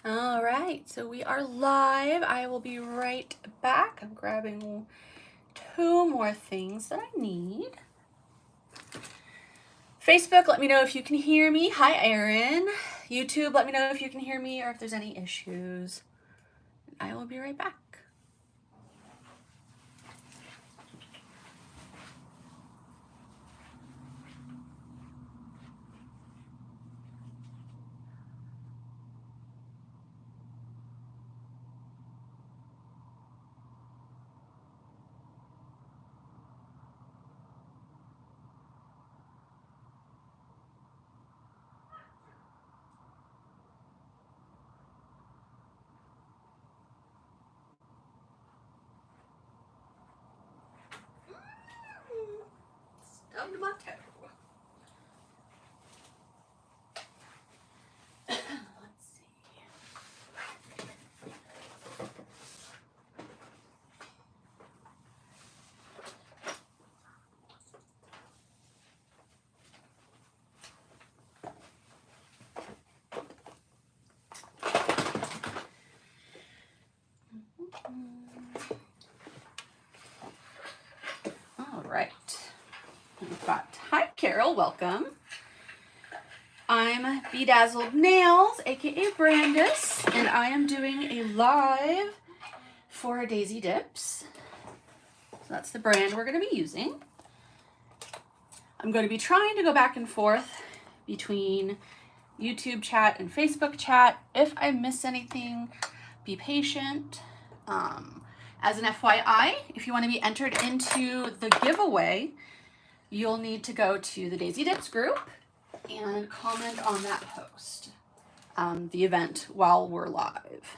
All right, so we are live. I will be right back. I'm grabbing 2 more things that I need. Facebook, let me know if you can hear me. Hi, Erin. YouTube, let me know if you can hear me or if there's any issues. I will be right back. Stubbed my toe. Let's see. All right. We've got, hi, Carol, welcome. I'm BDazzldNails, aka Brandis, and I am doing a live for Daisy Dips. So that's the brand we're going to be using. I'm going to be trying to go back and forth between YouTube chat and Facebook chat. If I miss anything, be patient. As an FYI, if you want to be entered into the giveaway, you'll need to go to the Daisy Dips group and comment on that post, the event while we're live.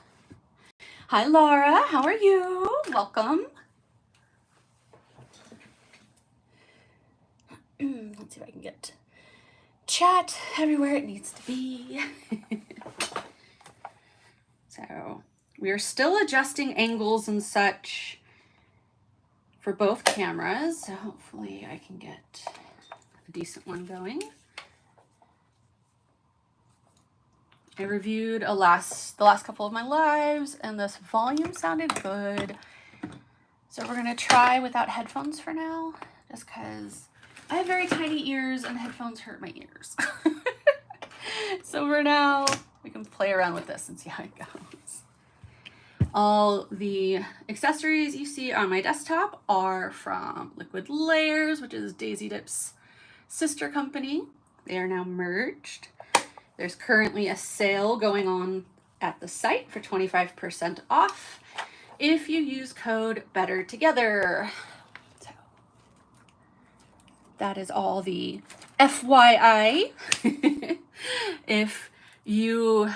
Hi, Laura. How are you? Welcome. Let's see if I can get chat everywhere it needs to be. So we are still adjusting angles and such for both cameras. So hopefully I can get a decent one going. I reviewed the last couple of my lives and this volume sounded good. So we're gonna try without headphones for now, just because I have very tiny ears and headphones hurt my ears. So for now, we can play around with this and see how it goes. All the accessories you see on my desktop are from Liquid Layers, which is Daisy Dip's sister company. They are now merged. There's currently a sale going on at the site for 25% off if you use code BETTERTOGETHER. So that is all the FYI. If you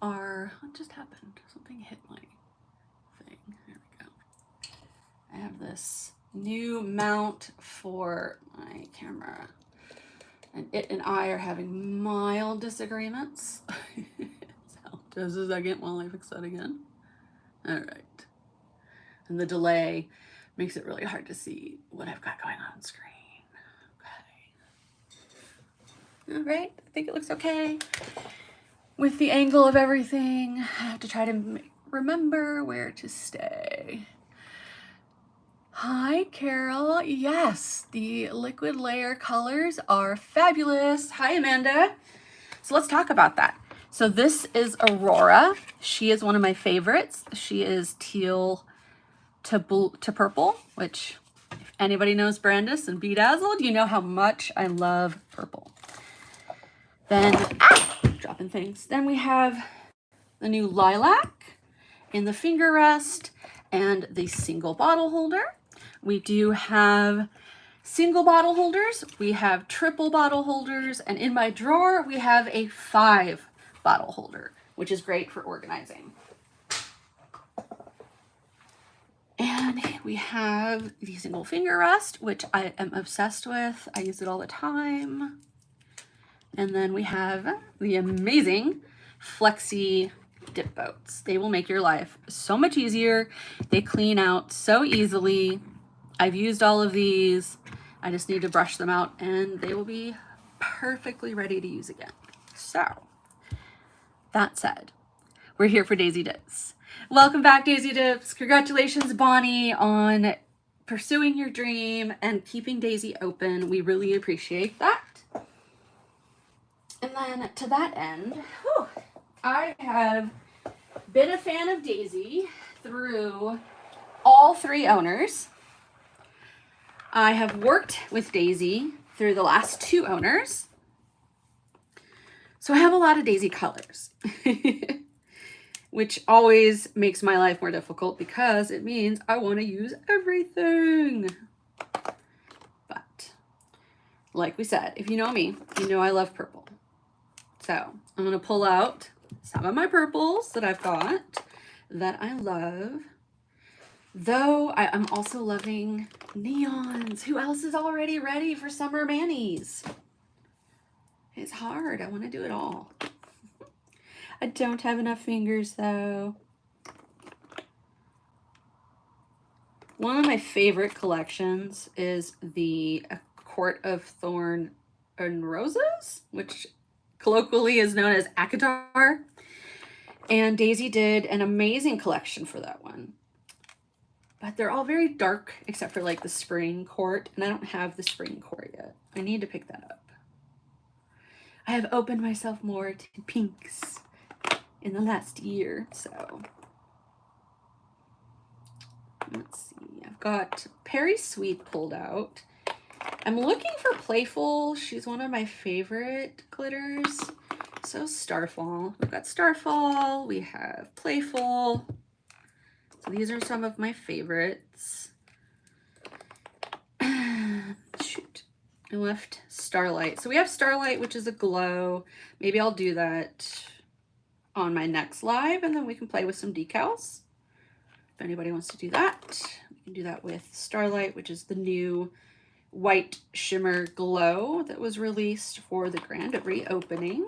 are, what just happened? Something hit my thing. There we go. I have this new mount for my camera, and it and I are having mild disagreements. So just a second while I fix that again. All right. And the delay makes it really hard to see what I've got going on screen. Okay. All right, I think it looks okay. With the angle of everything, I have to try to remember where to stay. Hi, Carol. Yes, the liquid layer colors are fabulous. Hi, Amanda. So let's talk about that. So this is Aurora. She is one of my favorites. She is teal to purple, which if anybody knows Brandis and BDazzld, you know how much I love purple. Then, dropping things. Then we have the new lilac in the finger rest and the single bottle holder. We do have single bottle holders, we have triple bottle holders, and in my drawer we have a 5 bottle holder, which is great for organizing. And we have the single finger rest, which I am obsessed with. I use it all the time. And then we have the amazing Flexi dip boats. They will make your life so much easier. They clean out so easily. I've used all of these. I just need to brush them out and they will be perfectly ready to use again. So that said, We're here for Daisy Dips. Welcome back, Daisy Dips. Congratulations, Bonnie, on pursuing your dream and keeping Daisy open. We really appreciate that. And then to that end, I have been a fan of Daisy through all 3 owners. I have worked with Daisy through the last 2 owners. So I have a lot of Daisy colors, which always makes my life more difficult because it means I want to use everything. But like we said, if you know me, you know I love purple. So I'm going to pull out some of my purples that I've got that I love. Though I'm also loving neons. Who else is already ready for summer manis? It's hard. I want to do it all. I don't have enough fingers though. One of my favorite collections is the Court of Thorn and Roses, which colloquially is known as Akatar. And Daisy did an amazing collection for that one. But they're all very dark except for like the spring court, and I don't have the spring court yet. I need to pick that up. I have opened myself more to pinks in the last year, so let's see. I've got Perry Sweet pulled out. I'm looking for Playful. She's one of my favorite glitters. So Starfall. We've got Starfall. We have Playful. So these are some of my favorites. Shoot. I left Starlight. So we have Starlight, which is a glow. Maybe I'll do that on my next live, and then we can play with some decals. If anybody wants to do that, we can do that with Starlight, which is the new white shimmer glow that was released for the grand reopening.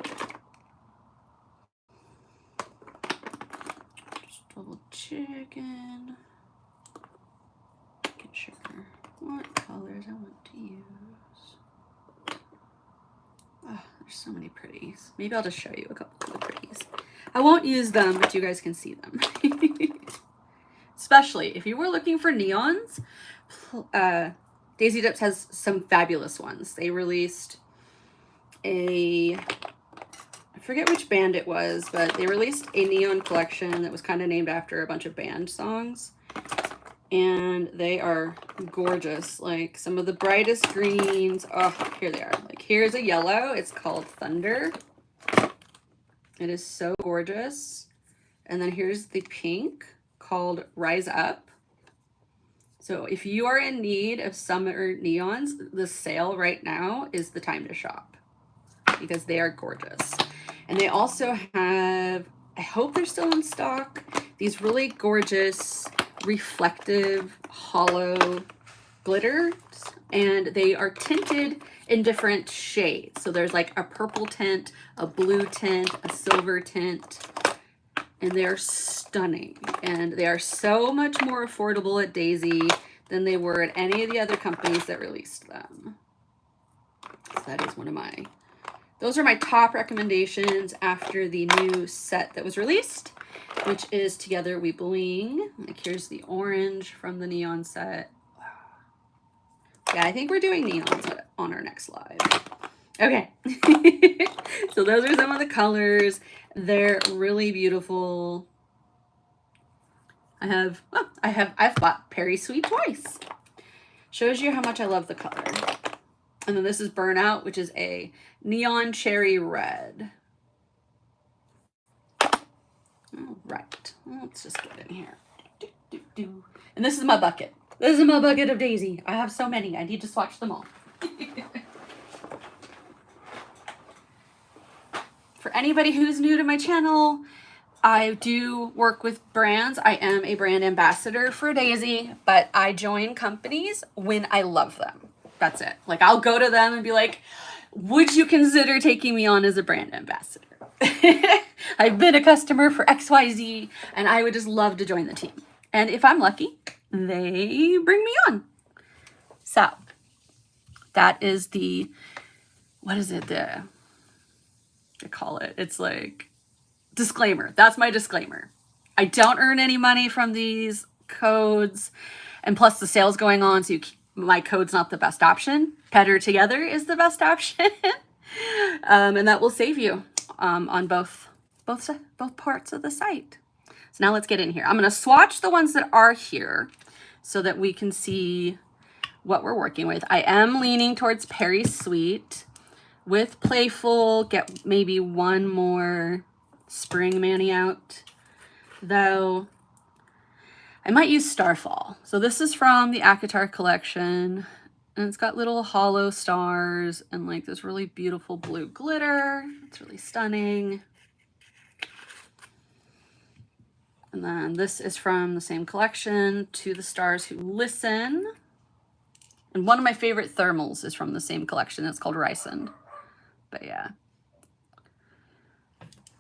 Just double checking. Making sure what colors I want to use. Oh, there's so many pretties. Maybe I'll just show you a couple of the pretties. I won't use them, but you guys can see them. Especially if you were looking for neons, Daisy Dips has some fabulous ones. They released I forget which band it was, but they released a neon collection that was kind of named after a bunch of band songs. And they are gorgeous. Like some of the brightest greens. Oh, here they are. Like here's a yellow. It's called Thunder. It is so gorgeous. And then here's the pink called Rise Up. So if you are in need of summer neons, the sale right now is the time to shop because they are gorgeous. And they also have, I hope they're still in stock, these really gorgeous reflective hollow glitters, and they are tinted in different shades. So there's like a purple tint, a blue tint, a silver tint, and they are stunning. And they are so much more affordable at Daisy than they were at any of the other companies that released them. So that is one of my, those are my top recommendations after the new set that was released, which is Together We Bling. Like here's the orange from the neon set. Yeah, I think we're doing neons on our next live. Okay. So those are some of the colors. They're really beautiful. I've bought Perry Sweet twice. Shows you how much I love the color. And then this is Burnout, which is a neon cherry red. All right, let's just get in here. And this is my bucket. This is my bucket of Daisy. I have so many. I need to swatch them all. For anybody who's new to my channel, I do work with brands. I am a brand ambassador for Daisy, but I join companies when I love them. That's it. Like I'll go to them and be like, would you consider taking me on as a brand ambassador? I've been a customer for XYZ and I would just love to join the team. And if I'm lucky, they bring me on. So that is the, what is it? They call it. It's like disclaimer. That's my disclaimer. I don't earn any money from these codes. And plus the sale's going on, so my code's not the best option. Better together is the best option. And that will save you on both parts of the site. So now let's get in here. I'm going to swatch the ones that are here so that we can see what we're working with. I am leaning towards Perry Sweet. With Playful, get maybe one more Spring Mani out, though I might use Starfall. So this is from the ACOTAR collection, and it's got little hollow stars and like this really beautiful blue glitter. It's really stunning. And then this is from the same collection, To the Stars Who Listen. And one of my favorite thermals is from the same collection. It's called Rysand. But yeah.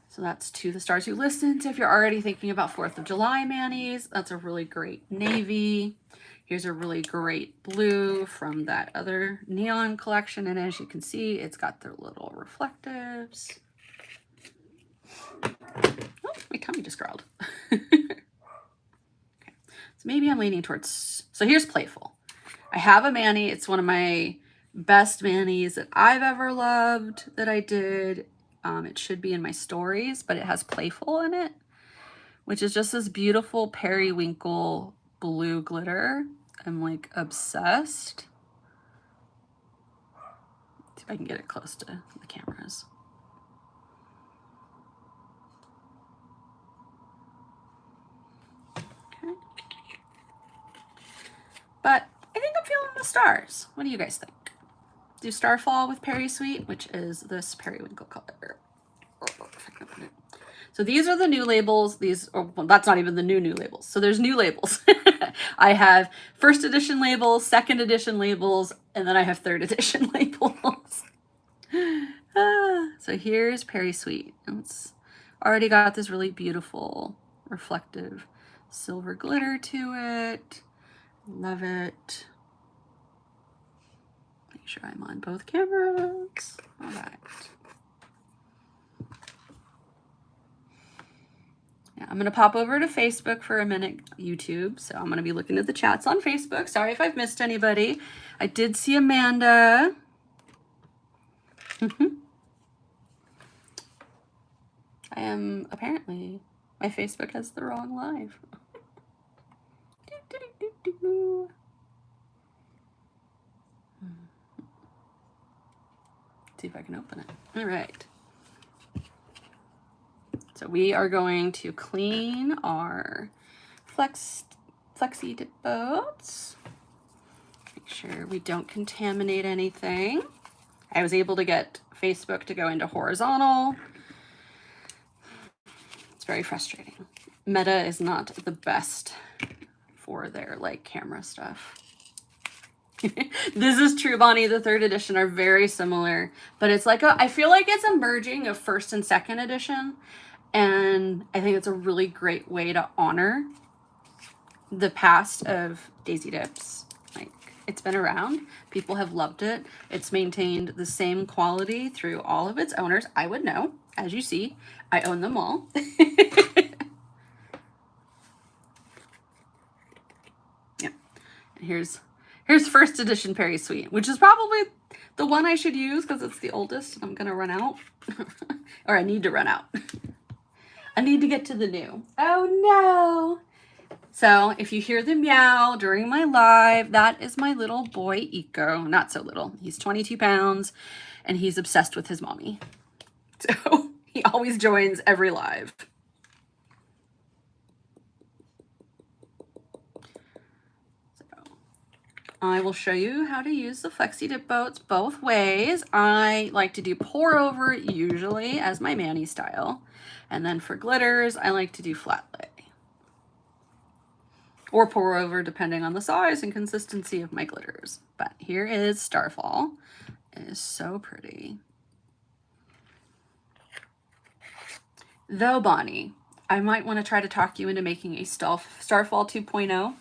So that's To the Stars Who Listen. So if you're already thinking about 4th of July manis, that's a really great navy. Here's a really great blue from that other neon collection. And as you can see, it's got their little reflectives. Oh, my tummy just growled. Okay. So maybe I'm leaning towards, so here's Playful. I have a mani. It's one of my best manis that I've ever loved that I did. It should be in my stories, but it has Playful in it, which is just this beautiful periwinkle blue glitter. I'm like obsessed. Let's see if I can get it close to the cameras. Okay. But I think I'm feeling the stars. What do you guys think? Do Starfall with Perry Sweet, which is this periwinkle color. So these are the new labels. These, well, that's not even the new labels. So there's new labels. I have 1st edition labels, 2nd edition labels, and then I have 3rd edition labels. So here's Perry Sweet. It's already got this really beautiful reflective silver glitter to it. Love it. Make sure I'm on both cameras. All right. Yeah, I'm going to pop over to Facebook for a minute, YouTube. So I'm going to be looking at the chats on Facebook. Sorry if I've missed anybody. I did see Amanda. I am apparently, my Facebook has the wrong live. See if I can open it. All right. So we are going to clean our flexi dip boats. Make sure we don't contaminate anything. I was able to get Facebook to go into horizontal. It's very frustrating. Meta is not the best for their like camera stuff. This is true, Bonnie. The 3rd edition are very similar, but it's like I feel like it's a merging of 1st and 2nd edition. And I think it's a really great way to honor the past of Daisy Dips. Like, it's been around. People have loved it. It's maintained the same quality through all of its owners. I would know. As you see, I own them all. Yeah. And here's 1st edition Perry Sweet, which is probably the one I should use because it's the oldest. I'm going to run out. Or I need to run out. I need to get to the new. Oh no. So if you hear the meow during my live, that is my little boy Eco. Not so little. He's 22 pounds and he's obsessed with his mommy. So he always joins every live. So I will show you how to use the flexi dip boats both ways. I like to do pour over usually as my mani style. And then for glitters, I like to do flat lay. Or pour over depending on the size and consistency of my glitters. But here is Starfall. It is so pretty. Though, Bonnie, I might want to try to talk you into making a Starfall 2.0.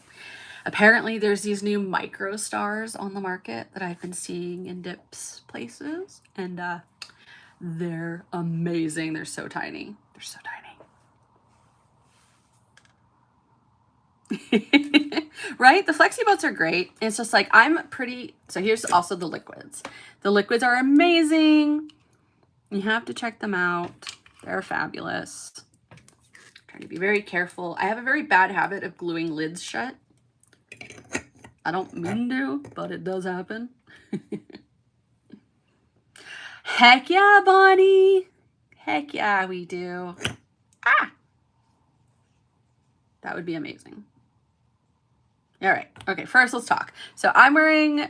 Apparently there's these new micro stars on the market that I've been seeing in dips places. And they're amazing. They're so tiny. They're so tiny. Right? The Flexi Boats are great. It's just like, so here's also the liquids. The liquids are amazing. You have to check them out. They're fabulous. I'm trying to be very careful. I have a very bad habit of gluing lids shut. I don't mean to, but it does happen. Heck yeah, Bonnie. Heck yeah, we do. Ah! That would be amazing. All right. Okay, first let's talk. So I'm wearing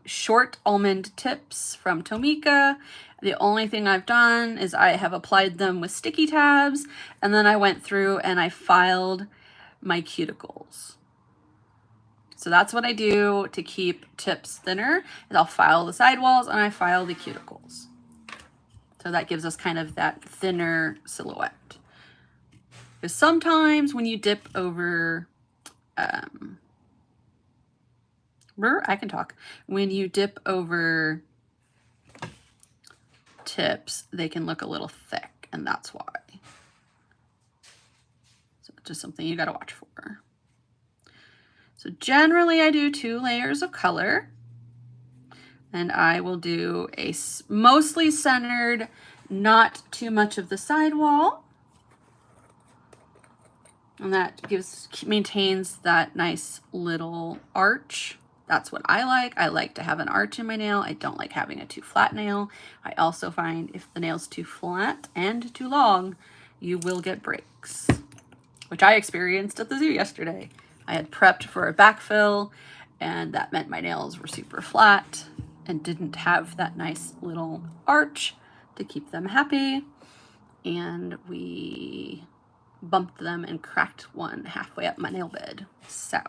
short almond tips from Tomika. The only thing I've done is I have applied them with sticky tabs, and then I went through and I filed my cuticles. So that's what I do to keep tips thinner, is I'll file the sidewalls and I file the cuticles. So that gives us kind of that thinner silhouette. Because sometimes when you dip over, I can talk. When you dip over tips, they can look a little thick, and that's why. So it's just something you got to watch for. So generally I do 2 layers of color, and I will do a mostly centered, not too much of the sidewall. And that maintains that nice little arch. That's what I like. I like to have an arch in my nail. I don't like having a too flat nail. I also find if the nail's too flat and too long, you will get breaks, which I experienced at the zoo yesterday. I had prepped for a backfill, and that meant my nails were super flat and didn't have that nice little arch to keep them happy. And we bumped them and cracked one halfway up my nail bed. So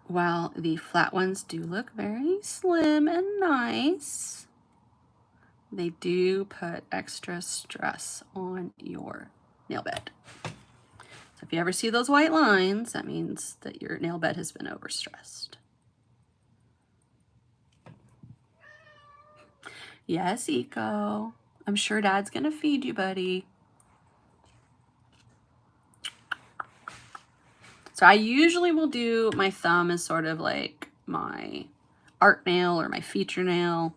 while the flat ones do look very slim and nice, they do put extra stress on your nail bed. So if you ever see those white lines, that means that your nail bed has been overstressed. Yes, Eco. I'm sure Dad's gonna feed you, buddy. So I usually will do my thumb as sort of like my art nail or my feature nail,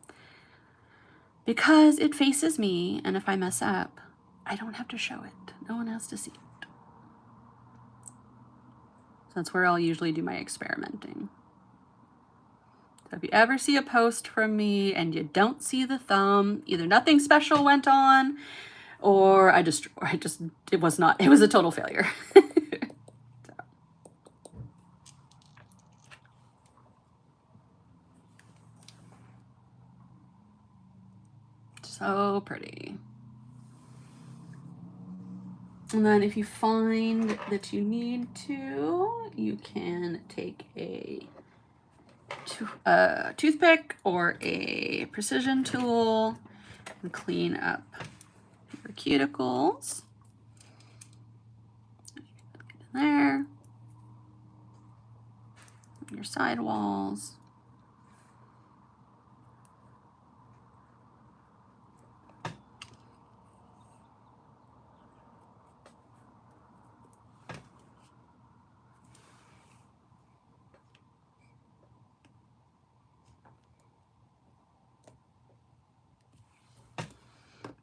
because it faces me, and if I mess up, I don't have to show it. No one has to see it. So that's where I'll usually do my experimenting. So if you ever see a post from me and you don't see the thumb, either nothing special went on, or it was a total failure. So pretty. And then if you find that you need to, you can take a toothpick or a precision tool and clean up your cuticles. There. Your sidewalls.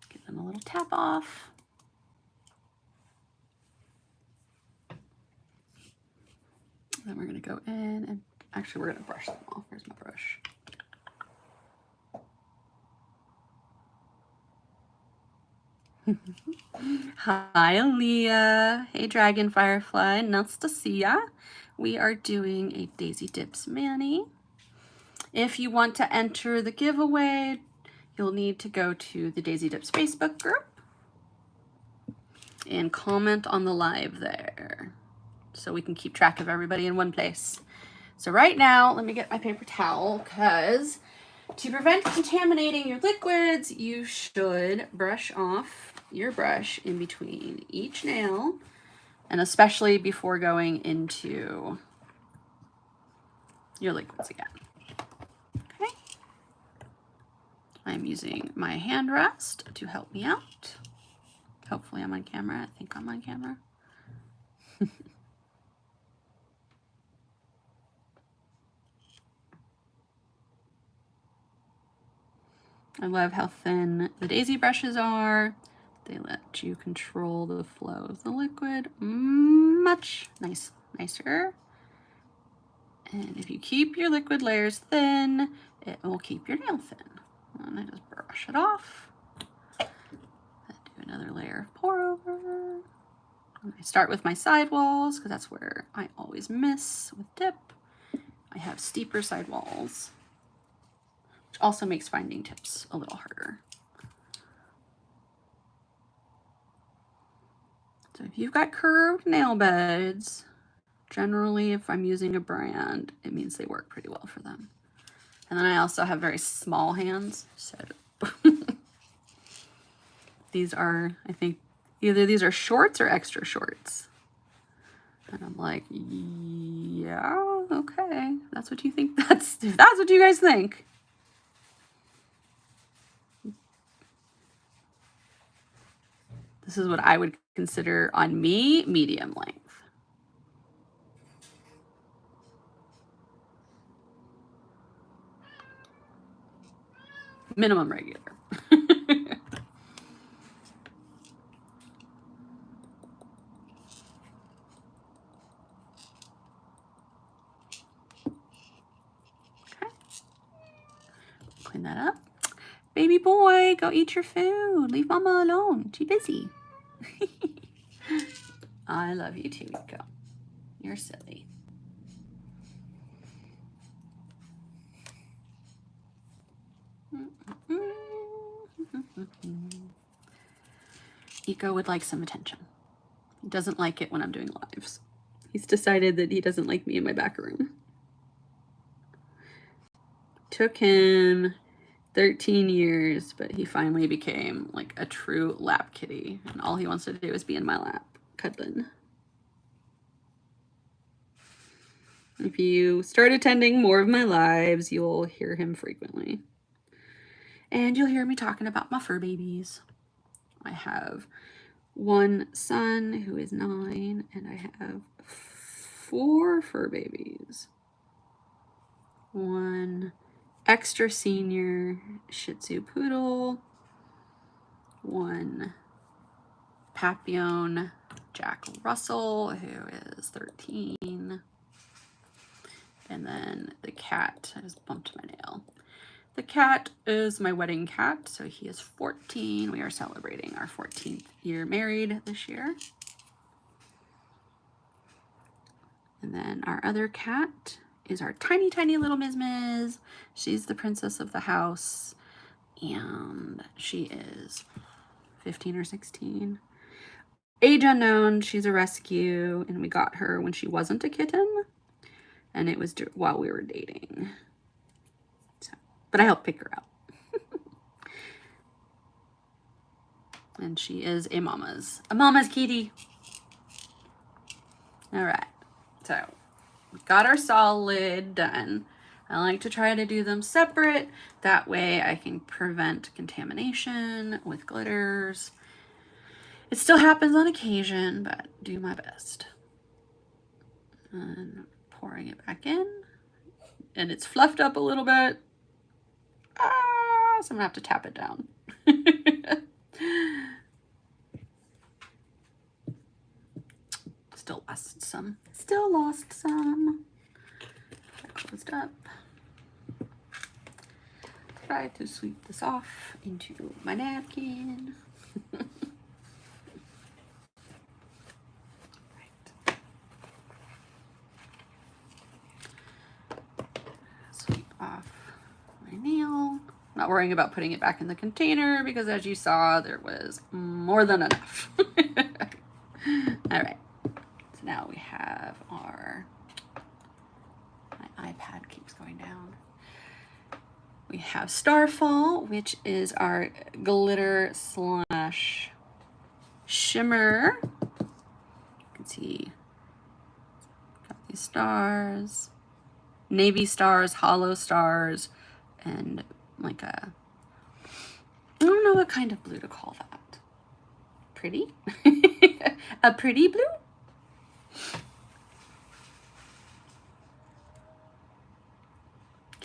Give them a little tap off. Then we're going to go in and actually we're going to brush them off. Where's my brush? Hi, Aaliyah. Hey, Dragon Firefly. Nice to see ya. We are doing a Daisy Dips mani. If you want to enter the giveaway, you'll need to go to the Daisy Dips Facebook group and comment on the live there so we can keep track of everybody in one place. So right now, let me get my paper towel, because to prevent contaminating your liquids, you should brush off your brush in between each nail, and especially before going into your liquids again. Okay. I'm using my hand rest to help me out. Hopefully I'm on camera. I think I'm on camera. I love how thin the daisy brushes are. They let you control the flow of the liquid much nicer. And if you keep your liquid layers thin, it will keep your nail thin. And I just brush it off. I do another layer of pour over. And I start with my side walls because that's where I always miss with dip. I have steeper side walls, which also makes finding tips a little harder. So if you've got curved nail beds, generally if I'm using a brand, it means they work pretty well for them. And then I also have very small hands, so these are, I think, either these are shorts or extra shorts. And I'm like, yeah, okay, that's what you think. If that's what you guys think. This is what I would consider on me medium length. Minimum regular. Okay. Clean that up. Baby boy, go eat your food. Leave mama alone. Too busy. I love you too, Nico. You're silly. Eco would like some attention. He doesn't like it when I'm doing lives. He's decided that he doesn't like me in my back room. Took him 13 years, but he finally became like a true lap kitty. And all he wants to do is be in my lap, cuddling. If you start attending more of my lives, you'll hear him frequently. And you'll hear me talking about my fur babies. I have one son who is 9, and I have 4 fur babies. One extra senior Shih Tzu poodle, one Papillon Jack Russell, who is 13, and then the cat. I just bumped my nail. The cat is my wedding cat, so he is 14. We are celebrating our 14th year married this year. And then our other cat is our tiny, tiny little Miz. She's the princess of the house, and she is 15 or 16. Age unknown, she's a rescue, and we got her when she wasn't a kitten, and it was while we were dating. So, but I helped pick her out. And she is a mama's kitty. All right, so we got our solid done. I like to try to do them separate. That way I can prevent contamination with glitters. It still happens on occasion, but do my best. And pouring it back in. And it's fluffed up a little bit. So I'm gonna have to tap it down. Still lost some. Closed up. Try to sweep this off into my napkin. Right. Sweep off my nail. Not worrying about putting it back in the container because, as you saw, there was more than enough. All right. So now we have our, my iPad keeps going down. We have Starfall, which is our glitter slash shimmer. You can see got these stars, navy stars, hollow stars, and like a, I don't know what kind of blue to call that. Pretty? A pretty blue?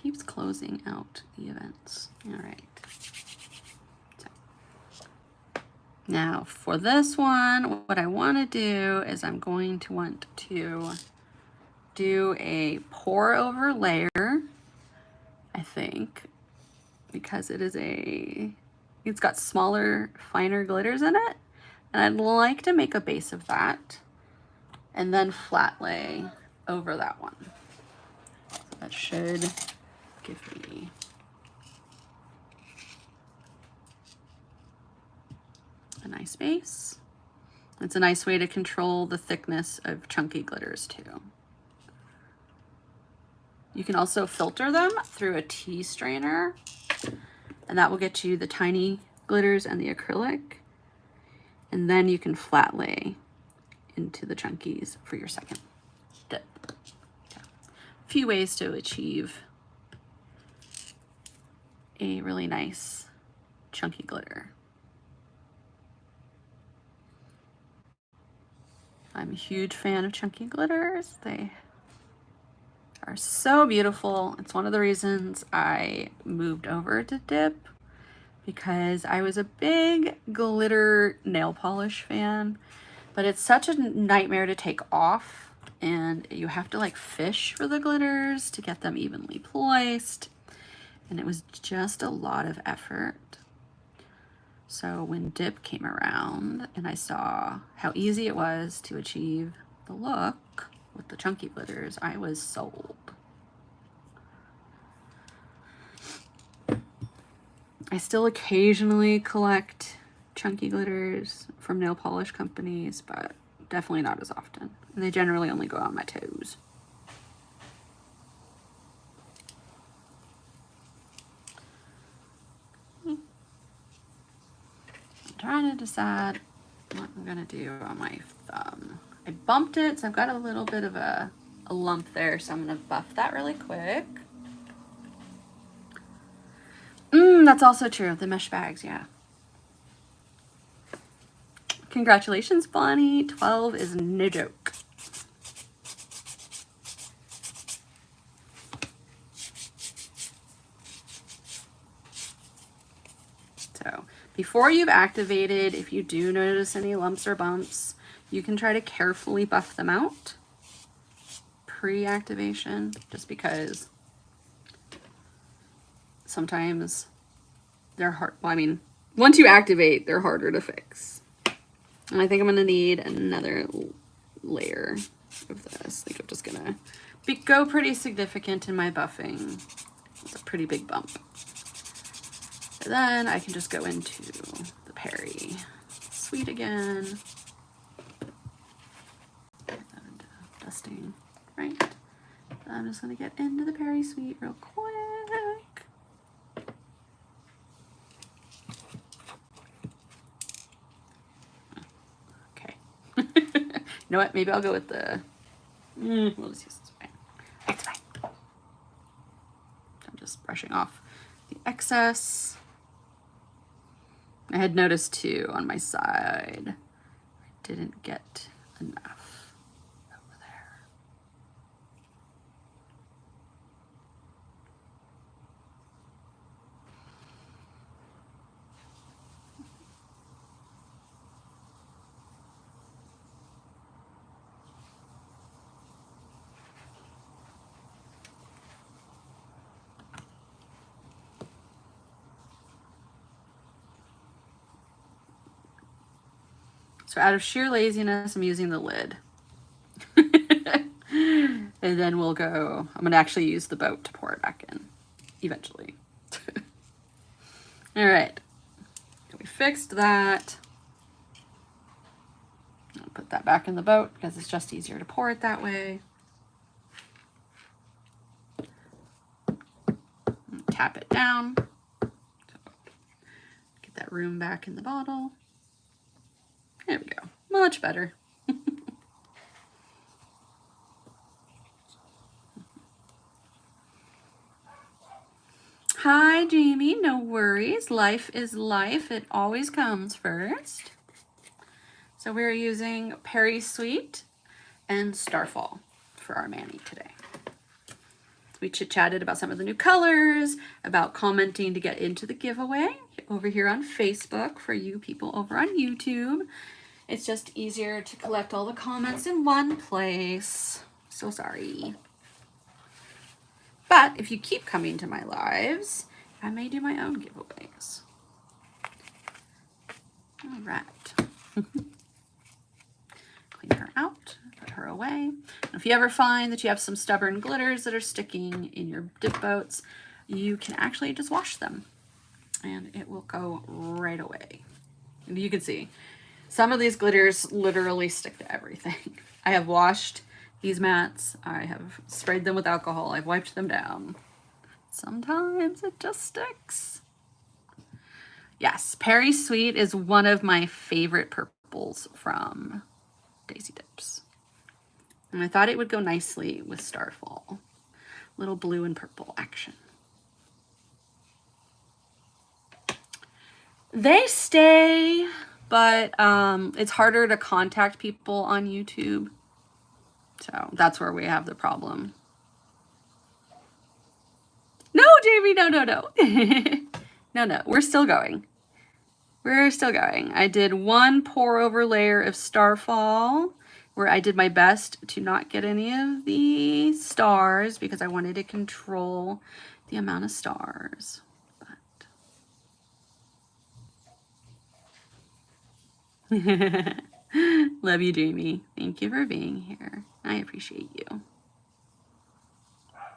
keeps closing out the events. All right. Now for this one, what I want to do is I'm going to want to do a pour over layer, I think, because it's got smaller, finer glitters in it. And I'd like to make a base of that and then flat lay over that one. So that should give me a nice base. It's a nice way to control the thickness of chunky glitters too. You can also filter them through a tea strainer, and that will get you the tiny glitters and the acrylic. And then you can flat lay into the chunkies for your second dip. Okay. A few ways to achieve a really nice chunky glitter. I'm a huge fan of chunky glitters. They are so beautiful. It's one of the reasons I moved over to dip, because I was a big glitter nail polish fan, but it's such a nightmare to take off, and you have to like fish for the glitters to get them evenly placed, and it was just a lot of effort. So when dip came around and I saw how easy it was to achieve the look with the chunky glitters, I was sold. I still occasionally collect chunky glitters from nail polish companies, but definitely not as often. And they generally only go on my toes. I'm trying to decide what I'm gonna do on my thumb. I bumped it, so I've got a little bit of a lump there, so I'm gonna buff that really quick. That's also true, the mesh bags, yeah. Congratulations, Bonnie. 12 is no joke. So before you've activated, if you do notice any lumps or bumps, you can try to carefully buff them out pre-activation, just because sometimes they're hard. Well, I mean, once you activate, they're harder to fix. And I think I'm gonna need another layer of this. I think I'm just gonna go pretty significant in my buffing. It's a pretty big bump. And then I can just go into the Perry Sweet again. Get that into dusting, right? I'm just gonna get into the Perry Sweet real quick. You know what? Maybe I'll go with the. We'll just use this. It's fine. I'm just brushing off the excess. I had noticed too on my side, I didn't get enough over there. So out of sheer laziness, I'm using the lid. And then we'll go, I'm gonna actually use the boat to pour it back in eventually. All right, we fixed that. I'll put that back in the boat because it's just easier to pour it that way. Tap it down. Get that room back in the bottle. There we go, much better. Hi, Jamie, no worries. Life is life. It always comes first. So we're using Perry Sweet and Starfall for our mani today. We chit-chatted about some of the new colors, about commenting to get into the giveaway over here on Facebook for you people over on YouTube. It's just easier to collect all the comments in one place. So sorry. But if you keep coming to my lives, I may do my own giveaways. All right. Clean her out, put her away. If you ever find that you have some stubborn glitters that are sticking in your dip boats, you can actually just wash them and it will go right away. And you can see some of these glitters literally stick to everything. I have washed these mats. I have sprayed them with alcohol. I've wiped them down. Sometimes it just sticks. Yes, Perry Sweet is one of my favorite purples from Daisy Dips. And I thought it would go nicely with Starfall. Little blue and purple action. They stay, but it's harder to contact people on YouTube. So that's where we have the problem. No, Jamie, no. No, we're still going. We're still going. I did one pour over layer of Starfall where I did my best to not get any of the stars because I wanted to control the amount of stars. But love you, Jamie. Thank you for being here. I appreciate you.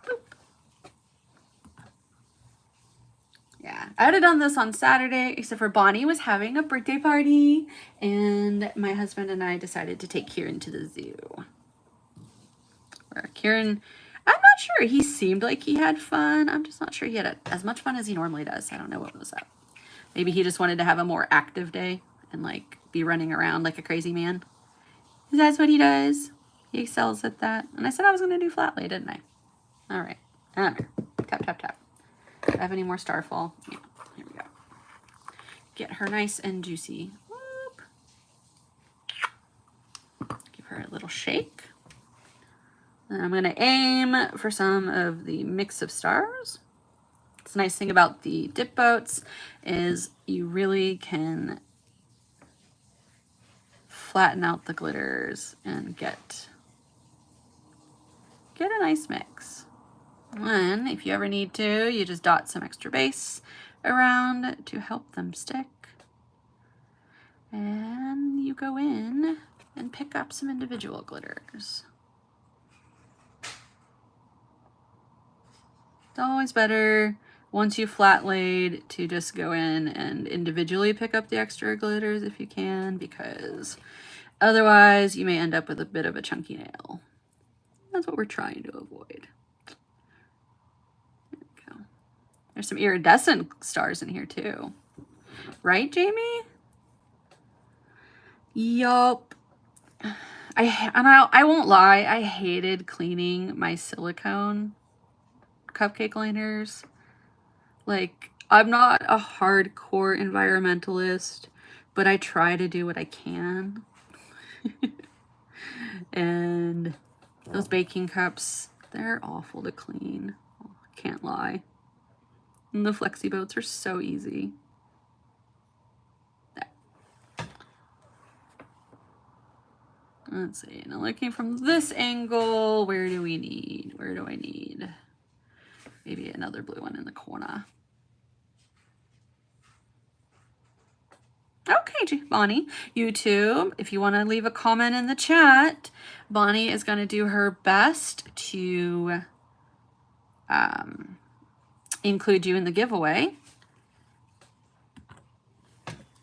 Boop. Yeah, I would have done this on Saturday, except for Bonnie was having a birthday party, and my husband and I decided to take Kieran to the zoo. Where Kieran, I'm not sure. He seemed like he had fun. I'm just not sure he had as much fun as he normally does. I don't know what was up. Maybe he just wanted to have a more active day and like be running around like a crazy man. That's what he does. He excels at that. And I said I was going to do flat lay, didn't I? All right. Tap, tap, tap. Do I have any more Starfall? Yeah, here we go. Get her nice and juicy. Whoop. Give her a little shake. And I'm going to aim for some of the mix of stars. It's a nice thing about the dip boats is you really can flatten out the glitters and get a nice mix. And if you ever need to, you just dot some extra base around to help them stick. And you go in and pick up some individual glitters. It's always better once you flat laid to just go in and individually pick up the extra glitters if you can, because otherwise you may end up with a bit of a chunky nail. That's what we're trying to avoid. There we go. There's some iridescent stars in here too. Right, Jamie? Yup. I won't lie, I hated cleaning my silicone cupcake liners. Like, I'm not a hardcore environmentalist, but I try to do what I can. And those baking cups, they're awful to clean. I can't lie. And the flexi boats are so easy. There. Let's see. Now looking from this angle, where do I need? Maybe another blue one in the corner. Okay, Bonnie. YouTube, if you want to leave a comment in the chat, Bonnie is going to do her best to include you in the giveaway.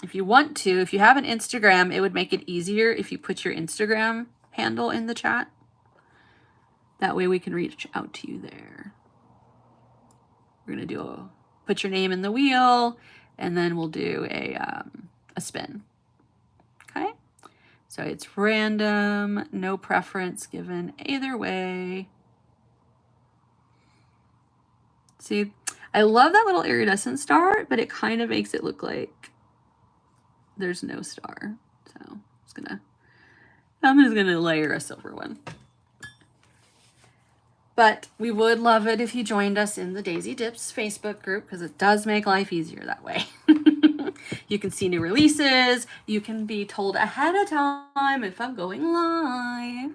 If you want to, if you have an Instagram, it would make it easier if you put your Instagram handle in the chat. That way we can reach out to you there. We're going to put your name in the wheel, and then we'll do a spin. Okay? So it's random, no preference given either way. See, I love that little iridescent star, but it kind of makes it look like there's no star. So I'm just gonna layer a silver one. But we would love it if you joined us in the Daisy Dips Facebook group, because it does make life easier that way. You can see new releases. You can be told ahead of time if I'm going live.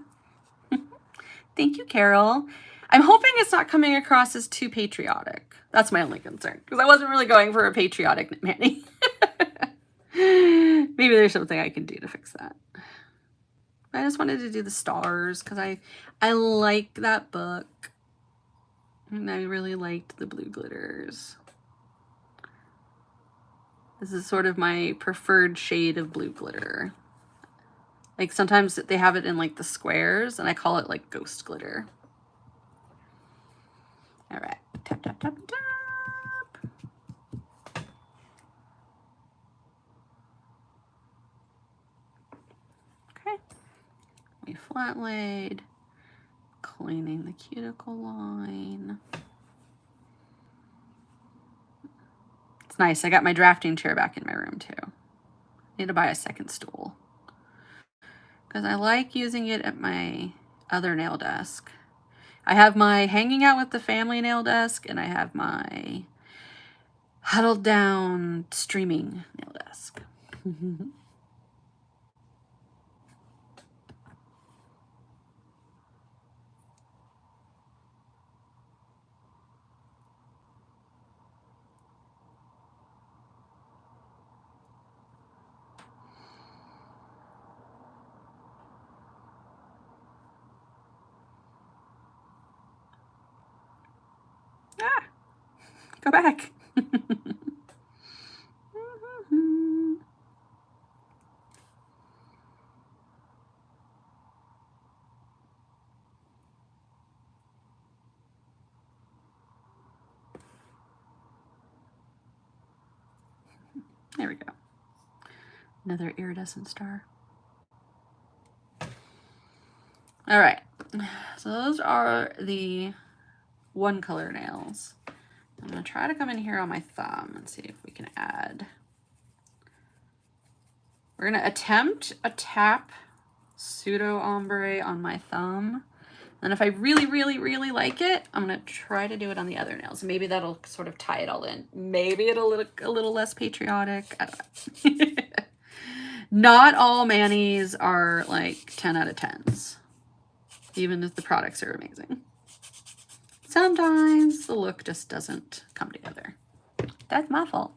Thank you, Carol. I'm hoping it's not coming across as too patriotic. That's my only concern, because I wasn't really going for a patriotic Manny. Maybe there's something I can do to fix that. I just wanted to do the stars because I like that book. And I really liked the blue glitters. This is sort of my preferred shade of blue glitter. Like sometimes they have it in like the squares, and I call it like ghost glitter. All right, tap, tap, tap, tap. Okay, we flat laid, cleaning the cuticle line. It's nice. I got my drafting chair back in my room too. Need to buy a second stool because I like using it at my other nail desk. I have my hanging out with the family nail desk, and I have my huddled down streaming nail desk. Ah, go back. There we go. Another iridescent star. All right. So those are the one color nails. I'm going to try to come in here on my thumb and see if we can add. We're going to attempt a tap pseudo ombre on my thumb. And if I really, really, really like it, I'm going to try to do it on the other nails. Maybe that'll sort of tie it all in. Maybe it'll look a little less patriotic. I don't know. Not all manis are like 10 out of 10s, even if the products are amazing. Sometimes the look just doesn't come together. That's my fault.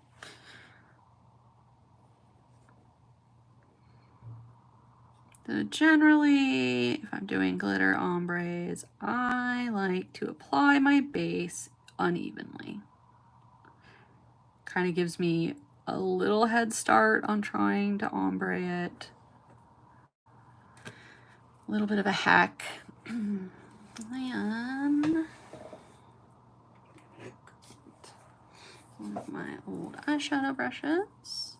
So generally, if I'm doing glitter ombres, I like to apply my base unevenly. Kind of gives me a little head start on trying to ombre it. A little bit of a hack. And one of my old eyeshadow brushes.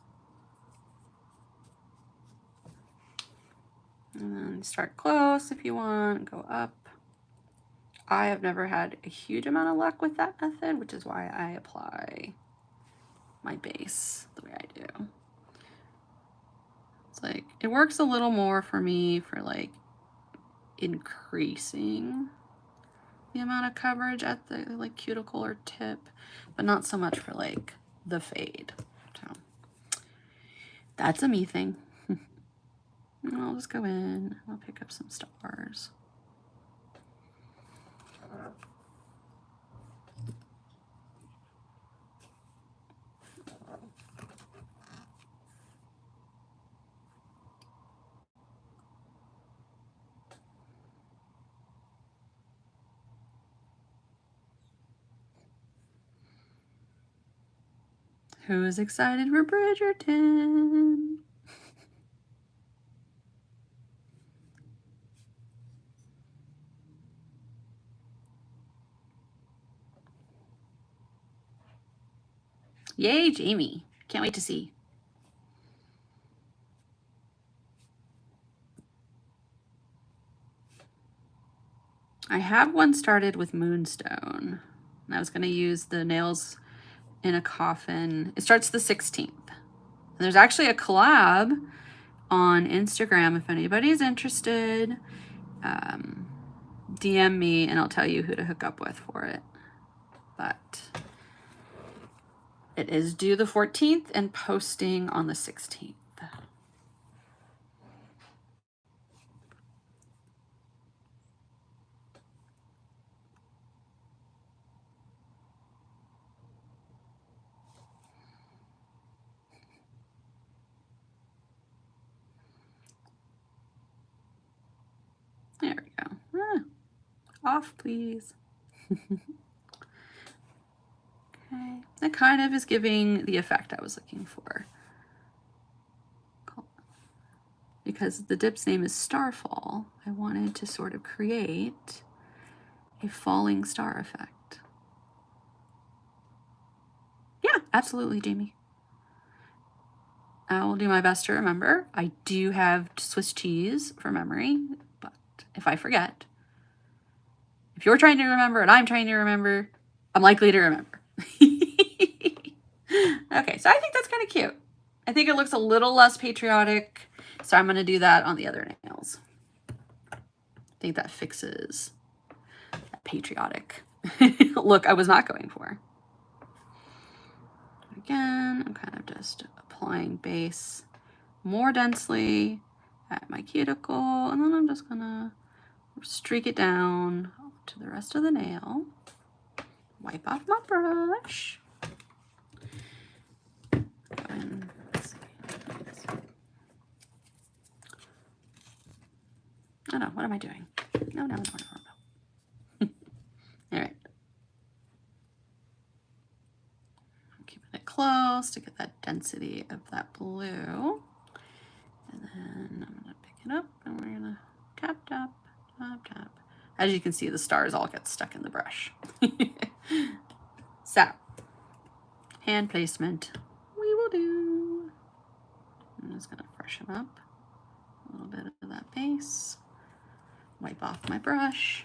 And then start close if you want, go up. I have never had a huge amount of luck with that method, which is why I apply my base the way I do. It's like, it works a little more for me for like increasing the amount of coverage at the like cuticle or tip, but not so much for like the fade. So that's a me thing. I'll just go in, I'll pick up some stars. Who is excited for Bridgerton? Yay, Jamie. Can't wait to see. I have one started with Moonstone. And I was going to use the Nails in a Coffin. It starts the 16th. And there's actually a collab on Instagram if anybody's interested. DM me and I'll tell you who to hook up with for it. But it is due the 14th and posting on the 16th. There we go. Off, please. Okay, that kind of is giving the effect I was looking for. Because the dip's name is Starfall, I wanted to sort of create a falling star effect. Yeah, absolutely, Jamie. I will do my best to remember. I do have Swiss cheese for memory, but if I forget, if you're trying to remember and I'm trying to remember, I'm likely to remember. Okay, so I think that's kind of cute. I think it looks a little less patriotic, so I'm going to do that on the other nails. I think that fixes that patriotic look I was not going for. Again, I'm kind of just applying base more densely at my cuticle, and then I'm just going to streak it down to the rest of the nail. Wipe off my brush. And oh no, what am I doing? No. All right. I'm keeping it close to get that density of that blue. And then I'm gonna pick it up and we're gonna tap, tap, tap, tap. As you can see, the stars all get stuck in the brush. So, hand placement, we will do. I'm just gonna freshen up a little bit of that base. Wipe off my brush.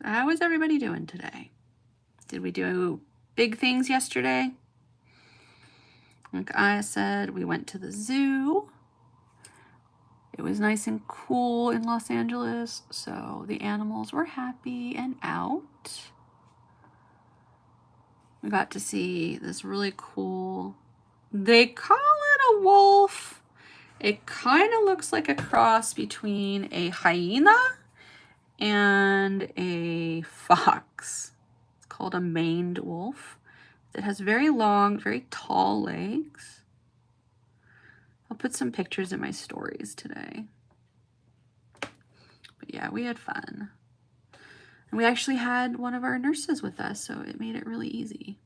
How is everybody doing today? Did we do big things yesterday? Like I said, we went to the zoo. It was nice and cool in Los Angeles, so the animals were happy and out. We got to see this really cool, they call it a wolf. It kind of looks like a cross between a hyena and a fox. It's called a maned wolf. It has very long, very tall legs. I'll put some pictures in my stories today. But yeah, we had fun. And we actually had one of our nurses with us, so it made it really easy.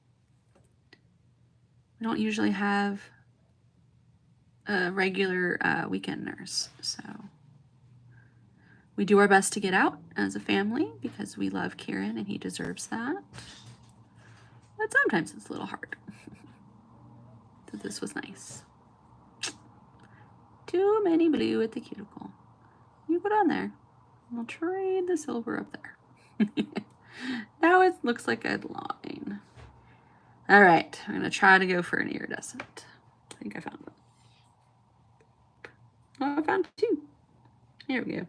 We don't usually have a regular weekend nurse, so we do our best to get out as a family because we love Kieran and he deserves that. But sometimes it's a little hard. So this was nice. Too many blue at the cuticle. You go down there. We'll trade the silver up there. Now it looks like a line. All right, I'm gonna try to go for an iridescent. I think I found one. Oh, I found two. Here we go.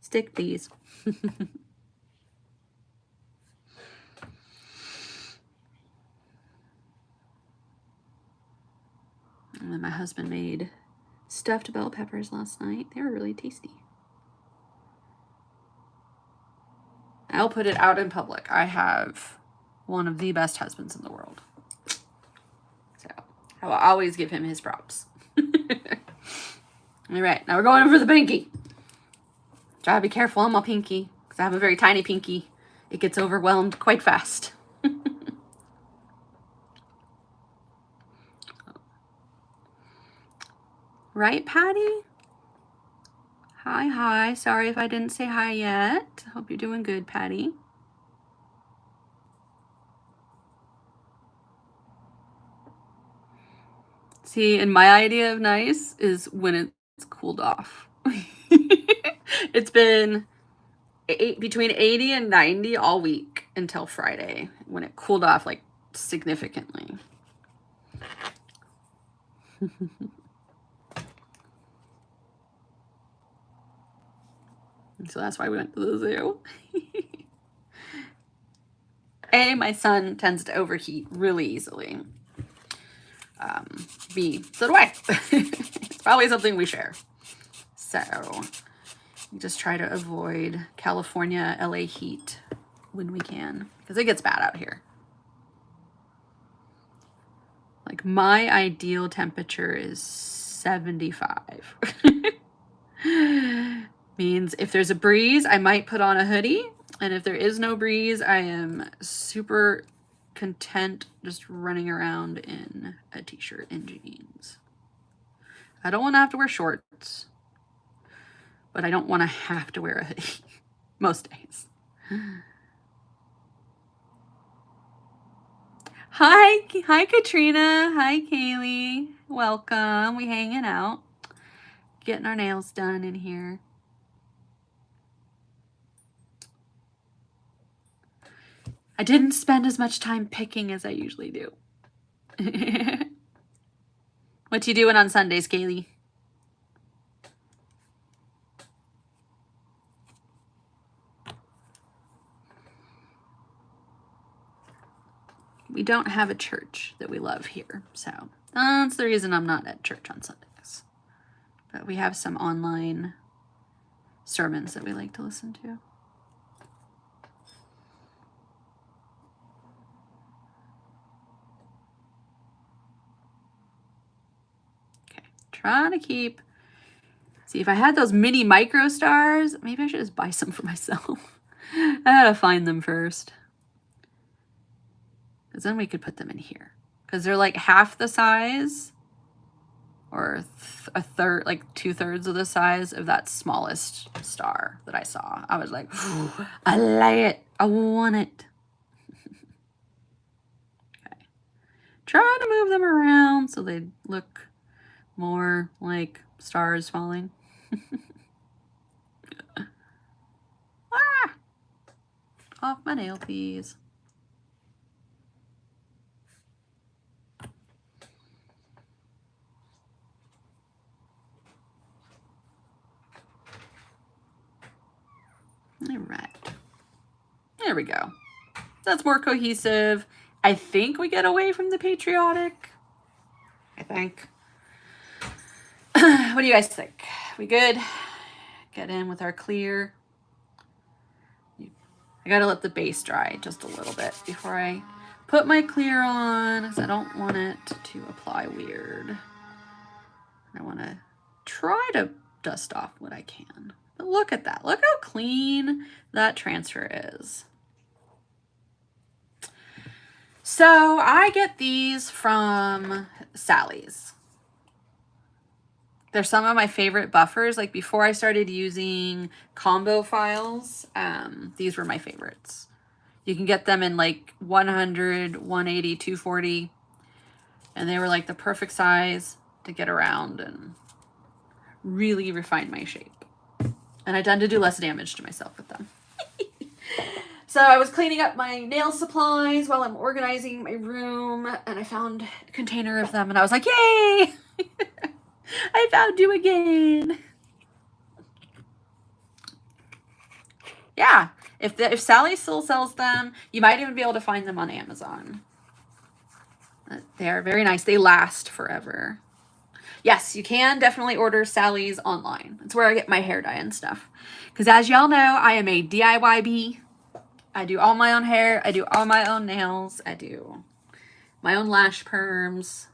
Stick these. And then my husband made stuffed bell peppers last night. They were really tasty. I'll put it out in public. I have one of the best husbands in the world. So I will always give him his props. All right, now we're going in for the pinky. Try to be careful on my pinky because I have a very tiny pinky. It gets overwhelmed quite fast. Right, Patty? Hi, hi. Sorry if I didn't say hi yet. Hope you're doing good, Patty. See, and my idea of nice is when it's cooled off. It's been between 80 and 90 all week until Friday when it cooled off like significantly. So that's why we went to the zoo. My son tends to overheat really easily. B, so do I. It's probably something we share. So we just try to avoid California, LA heat when we can, because it gets bad out here. Like my ideal temperature is 75. Means if there's a breeze, I might put on a hoodie. And if there is no breeze, I am super content just running around in a t-shirt and jeans. I don't want to have to wear shorts, but I don't want to have to wear a hoodie most days. Hi Katrina. Hi Kaylee. Welcome. We hanging out, getting our nails done in here. I didn't spend as much time picking as I usually do. What you doing on Sundays, Kaylee? We don't have a church that we love here, so that's the reason I'm not at church on Sundays. But we have some online sermons that we like to listen to. Okay, trying to keep... See, if I had those mini micro stars, maybe I should just buy some for myself. I gotta find them first. Because then we could put them in here. Because they're like half the size, or a third, like 2/3 of the size of that smallest star that I saw. I was like, I like it. I want it. Okay. Trying to move them around so they look more like stars falling. Ah! Off my nail, please. All right. There we go. That's more cohesive. I think we get away from the patriotic. I think. What do you guys think? We good? Get in with our clear. I gotta let the base dry just a little bit before I put my clear on, because I don't want it to apply weird. I want to try to dust off what I can. But look at that. Look how clean that transfer is. So I get these from Sally's. They're some of my favorite buffers. Like before I started using combo files, these were my favorites. You can get them in like 100, 180, 240. And they were like the perfect size to get around and really refine my shape. And I tend to do less damage to myself with them. So I was cleaning up my nail supplies while I'm organizing my room, and I found a container of them, and I was like, yay! I found you again. Yeah, if Sally still sells them, you might even be able to find them on Amazon. They're very nice. They last forever. Yes, you can definitely order Sally's online. That's where I get my hair dye and stuff. Because as y'all know, I am a DIY bee. I do all my own hair. I do all my own nails. I do my own lash perms.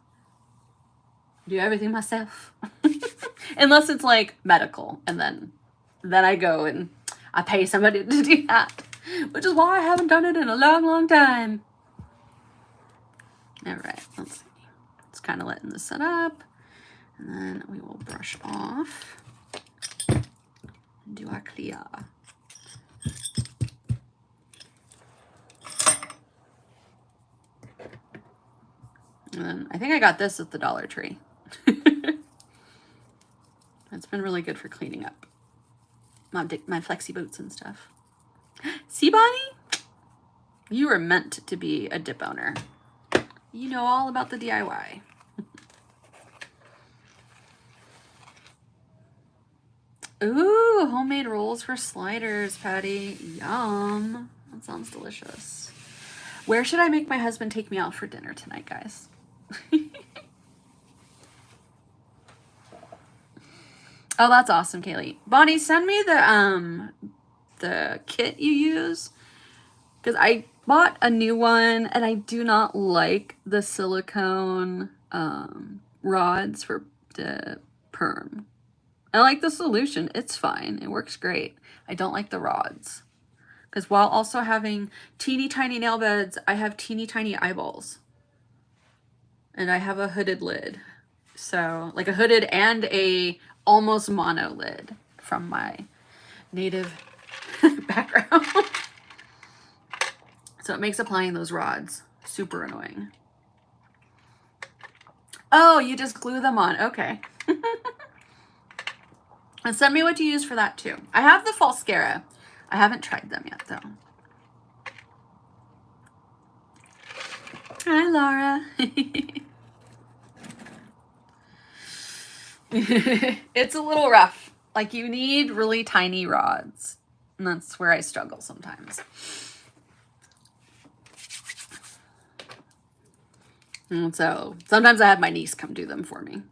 Do everything myself. Unless it's like medical. And then I go and I pay somebody to do that. Which is why I haven't done it in a long, long time. All right, let's see. Just kind of letting this set up. And then we will brush off. do I clear? And then I think I got this at the Dollar Tree. It's been really good for cleaning up my flexi boots and stuff. See, Bonnie? You were meant to be a dip owner. You know all about the DIY. Ooh, homemade rolls for sliders, Patty. Yum. That sounds delicious. Where should I make my husband take me out for dinner tonight, guys? Oh, that's awesome, Kaylee. Bonnie, send me the kit you use, because I bought a new one and I do not like the silicone rods for the perm. I like the solution. It's fine. It works great. I don't like the rods. Because while also having teeny tiny nail beds, I have teeny tiny eyeballs. And I have a hooded lid. So, like a hooded and a almost mono lid from my native background. So it makes applying those rods super annoying. Oh, you just glue them on. Okay. And send me what you use for that too. I have the Falscara. I haven't tried them yet though. Hi, Laura. It's a little rough. Like, you need really tiny rods. And that's where I struggle sometimes. And so sometimes I have my niece come do them for me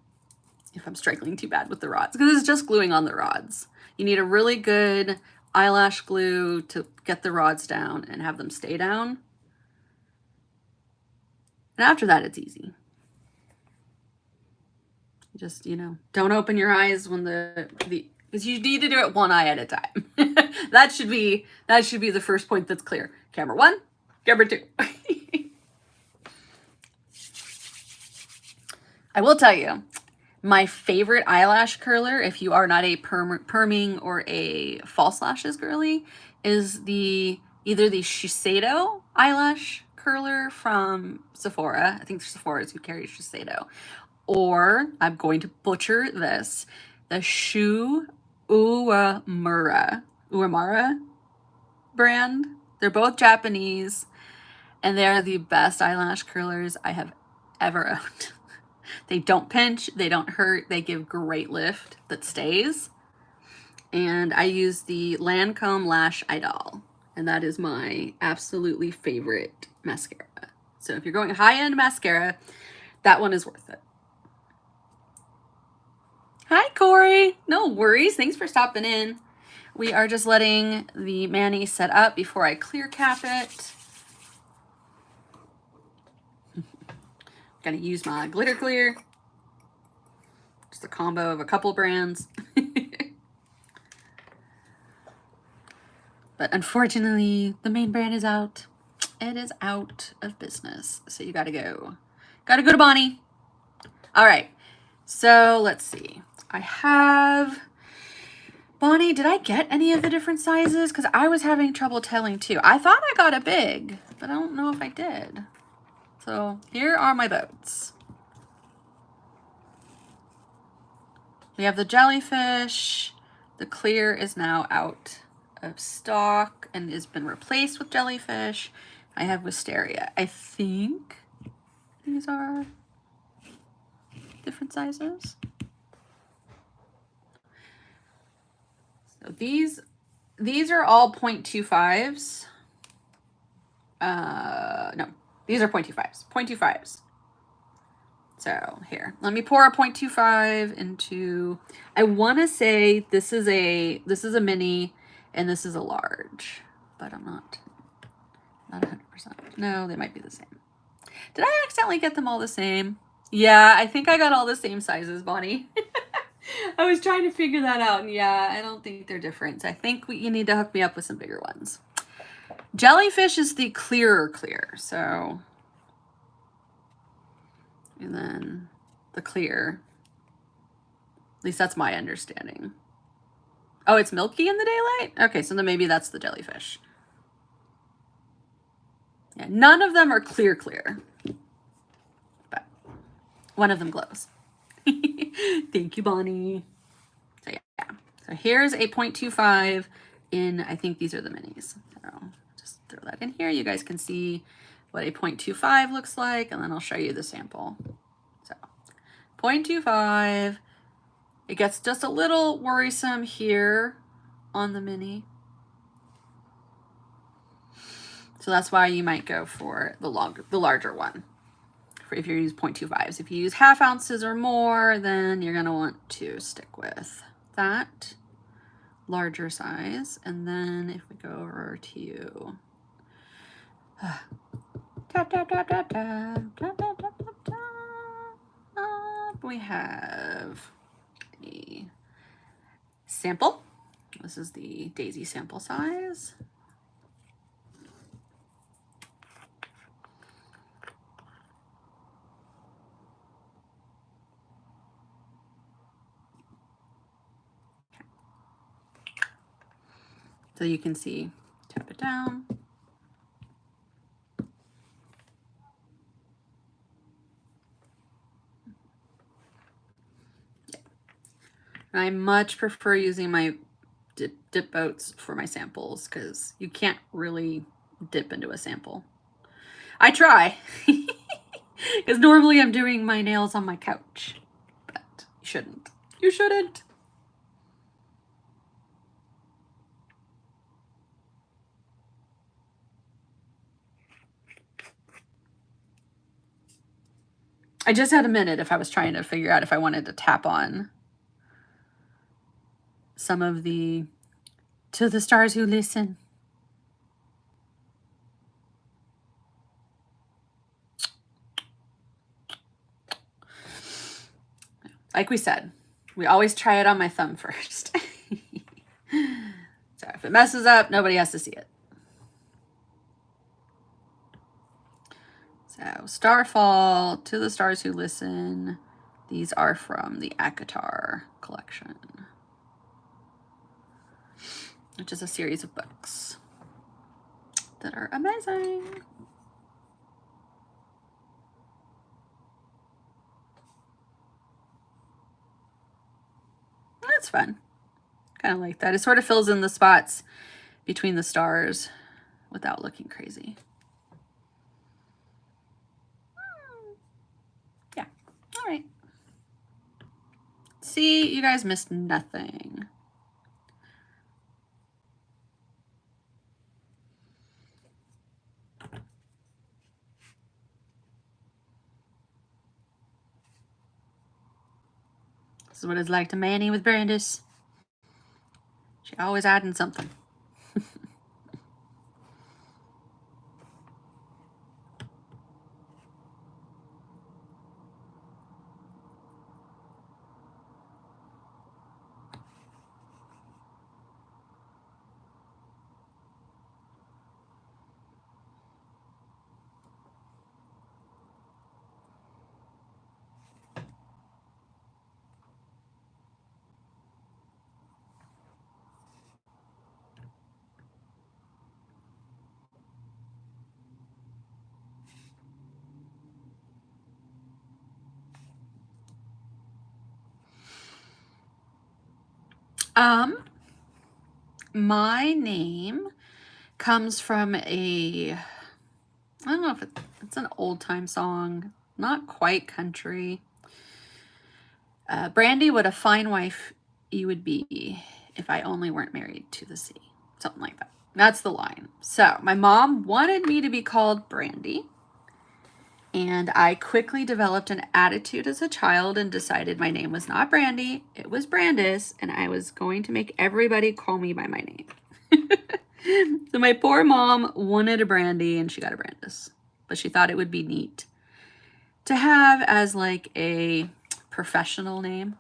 if I'm struggling too bad with the rods, because it's just gluing on the rods. You need a really good eyelash glue to get the rods down and have them stay down. And after that, it's easy. You just, you know, don't open your eyes when because you need to do it one eye at a time. That should be the first point that's clear. Camera 1, camera 2. I will tell you, my favorite eyelash curler, if you are not a perming or a false lashes girly, is either the Shiseido eyelash curler from Sephora. I think Sephora is who carries Shiseido. Or, I'm going to butcher this, the Shu Uemura brand. They're both Japanese, and they are the best eyelash curlers I have ever owned. They don't pinch, they don't hurt, they give great lift that stays. And I use the Lancome Lash Idol, and that is my absolutely favorite mascara. So if you're going high-end mascara, that one is worth it. Hi, Corey. No worries. Thanks for stopping in. We are just letting the mani set up before I clear cap it. Gonna use my glitter clear. Just a combo of a couple brands. But unfortunately, the main brand is out. It is out of business. So you gotta go. Gotta go to Bonnie. All right. So let's see. I have... Bonnie, did I get any of the different sizes? Because I was having trouble telling too. I thought I got a big, but I don't know if I did. So here are my boats. We have the jellyfish. The clear is now out of stock and has been replaced with jellyfish. I have wisteria. I think these are different sizes. So these are all 0.25s. No, these are 0.25s. 0.25s. So here, let me pour a 0.25 into, I want to say this is a mini and this is a large, but I'm not 100%. No, they might be the same. Did I accidentally get them all the same? Yeah, I think I got all the same sizes, Bonnie. I was trying to figure that out, and yeah, I don't think they're different. So I think you need to hook me up with some bigger ones. Jellyfish is the clearer clear, so... And then the clear, at least that's my understanding. Oh, it's milky in the daylight? Okay, so then maybe that's the jellyfish. Yeah, none of them are clear, but one of them glows. Thank you, Bonnie. So yeah, so here's a 0.25 in, I think these are the minis. So just throw that in here. You guys can see what a 0.25 looks like, and then I'll show you the sample. So 0.25, it gets just a little worrisome here on the mini. So that's why you might go for the larger one if you use 0.25s. If you use ½ ounces or more, then you're gonna want to stick with that larger size. And then if we go over to you, tap, tap, tap, tap, tap, tap, tap, tap, tap, tap. We have the sample. This is the daisy sample size. So you can see, tap it down. And I much prefer using my dip boats for my samples because you can't really dip into a sample. I try, because normally I'm doing my nails on my couch, but you shouldn't. You shouldn't. I just had a minute if I was trying to figure out if I wanted to tap on some of the "To the Stars Who Listen." Like we said, we always try it on my thumb first. So if it messes up, nobody has to see it. So Starfall, To the Stars Who Listen. These are from the ACOTAR collection, which is a series of books that are amazing. That's fun. Kind of like that. It sort of fills in the spots between the stars without looking crazy. Yeah. All right. See, you guys missed nothing. This is what it's like to manny with Brandis. She always adding something. My name comes from I don't know if it's an old time song, not quite country. Brandy, what a fine wife you would be if I only weren't married to the sea. Something like that. That's the line. So my mom wanted me to be called Brandy, and I quickly developed an attitude as a child and decided my name was not Brandy, it was Brandis, and I was going to make everybody call me by my name. So my poor mom wanted a Brandy and she got a Brandis, but she thought it would be neat to have as like a professional name.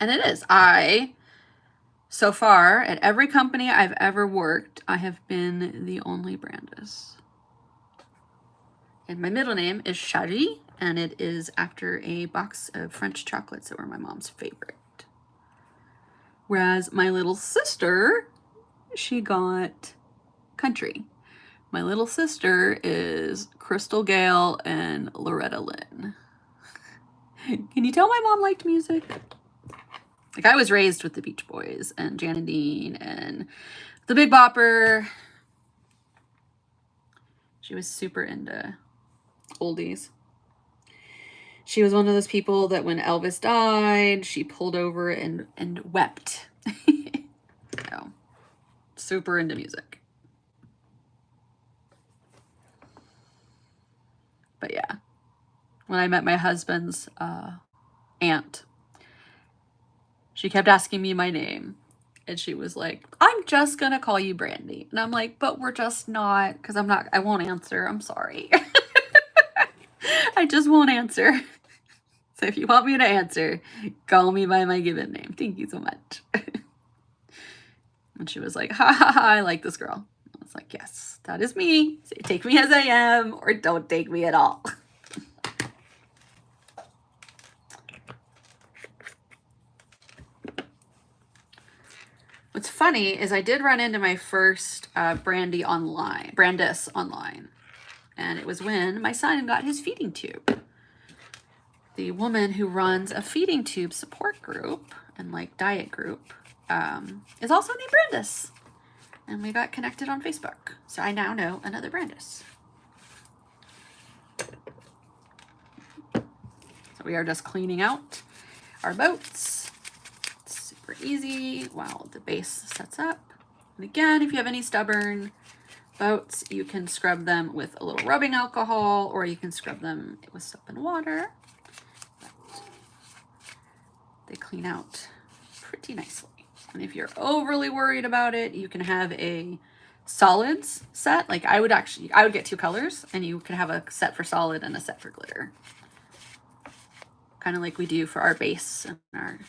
And it is. So far, at every company I've ever worked, I have been the only Brandis. And my middle name is Shari, and it is after a box of French chocolates that were my mom's favorite. Whereas my little sister, she got country. My little sister is Crystal Gale and Loretta Lynn. Can you tell my mom liked music? Like, I was raised with the Beach Boys and Jan and Dean and the Big Bopper. She was super into oldies. She was one of those people that when Elvis died, she pulled over and wept. So, super into music. But yeah, when I met my husband's aunt, she kept asking me my name. And she was like, I'm just going to call you Brandy. And I'm like, but we're just not, because I won't answer. I'm sorry. I just won't answer. So if you want me to answer, call me by my given name. Thank you so much. And she was like, ha ha ha, I like this girl. I was like, yes, that is me. So take me as I am or don't take me at all. What's funny is I did run into my first Brandis online. And it was when my son got his feeding tube. The woman who runs a feeding tube support group and like diet group is also named Brandis. And we got connected on Facebook. So I now know another Brandis. So we are just cleaning out our boats. It's super easy while the base sets up. And again, if you have any stubborn boats, you can scrub them with a little rubbing alcohol, or you can scrub them with soap and water. But they clean out pretty nicely. And if you're overly worried about it, you can have a solids set. Like I would get 2 colors, and you can have a set for solid and a set for glitter. Kind of like we do for our base and our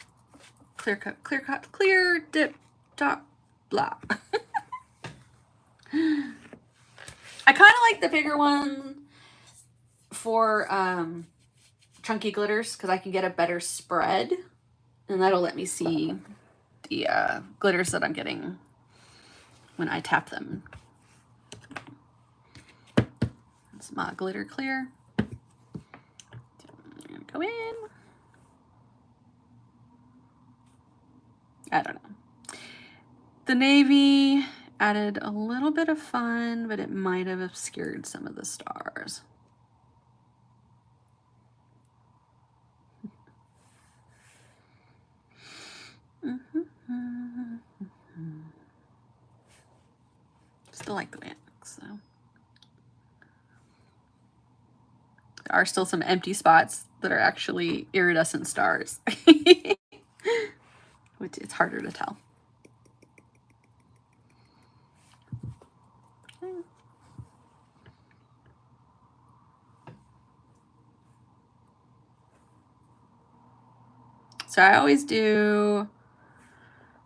clear dip top blah. I kind of like the bigger one for chunky glitters because I can get a better spread, and that'll let me see the glitters that I'm getting when I tap them. It's my glitter clear. I'm gonna go in. I don't know. The navy added a little bit of fun, but it might have obscured some of the stars. Still like the way it looks, though. There are still some empty spots that are actually iridescent stars, which it's harder to tell. So I always do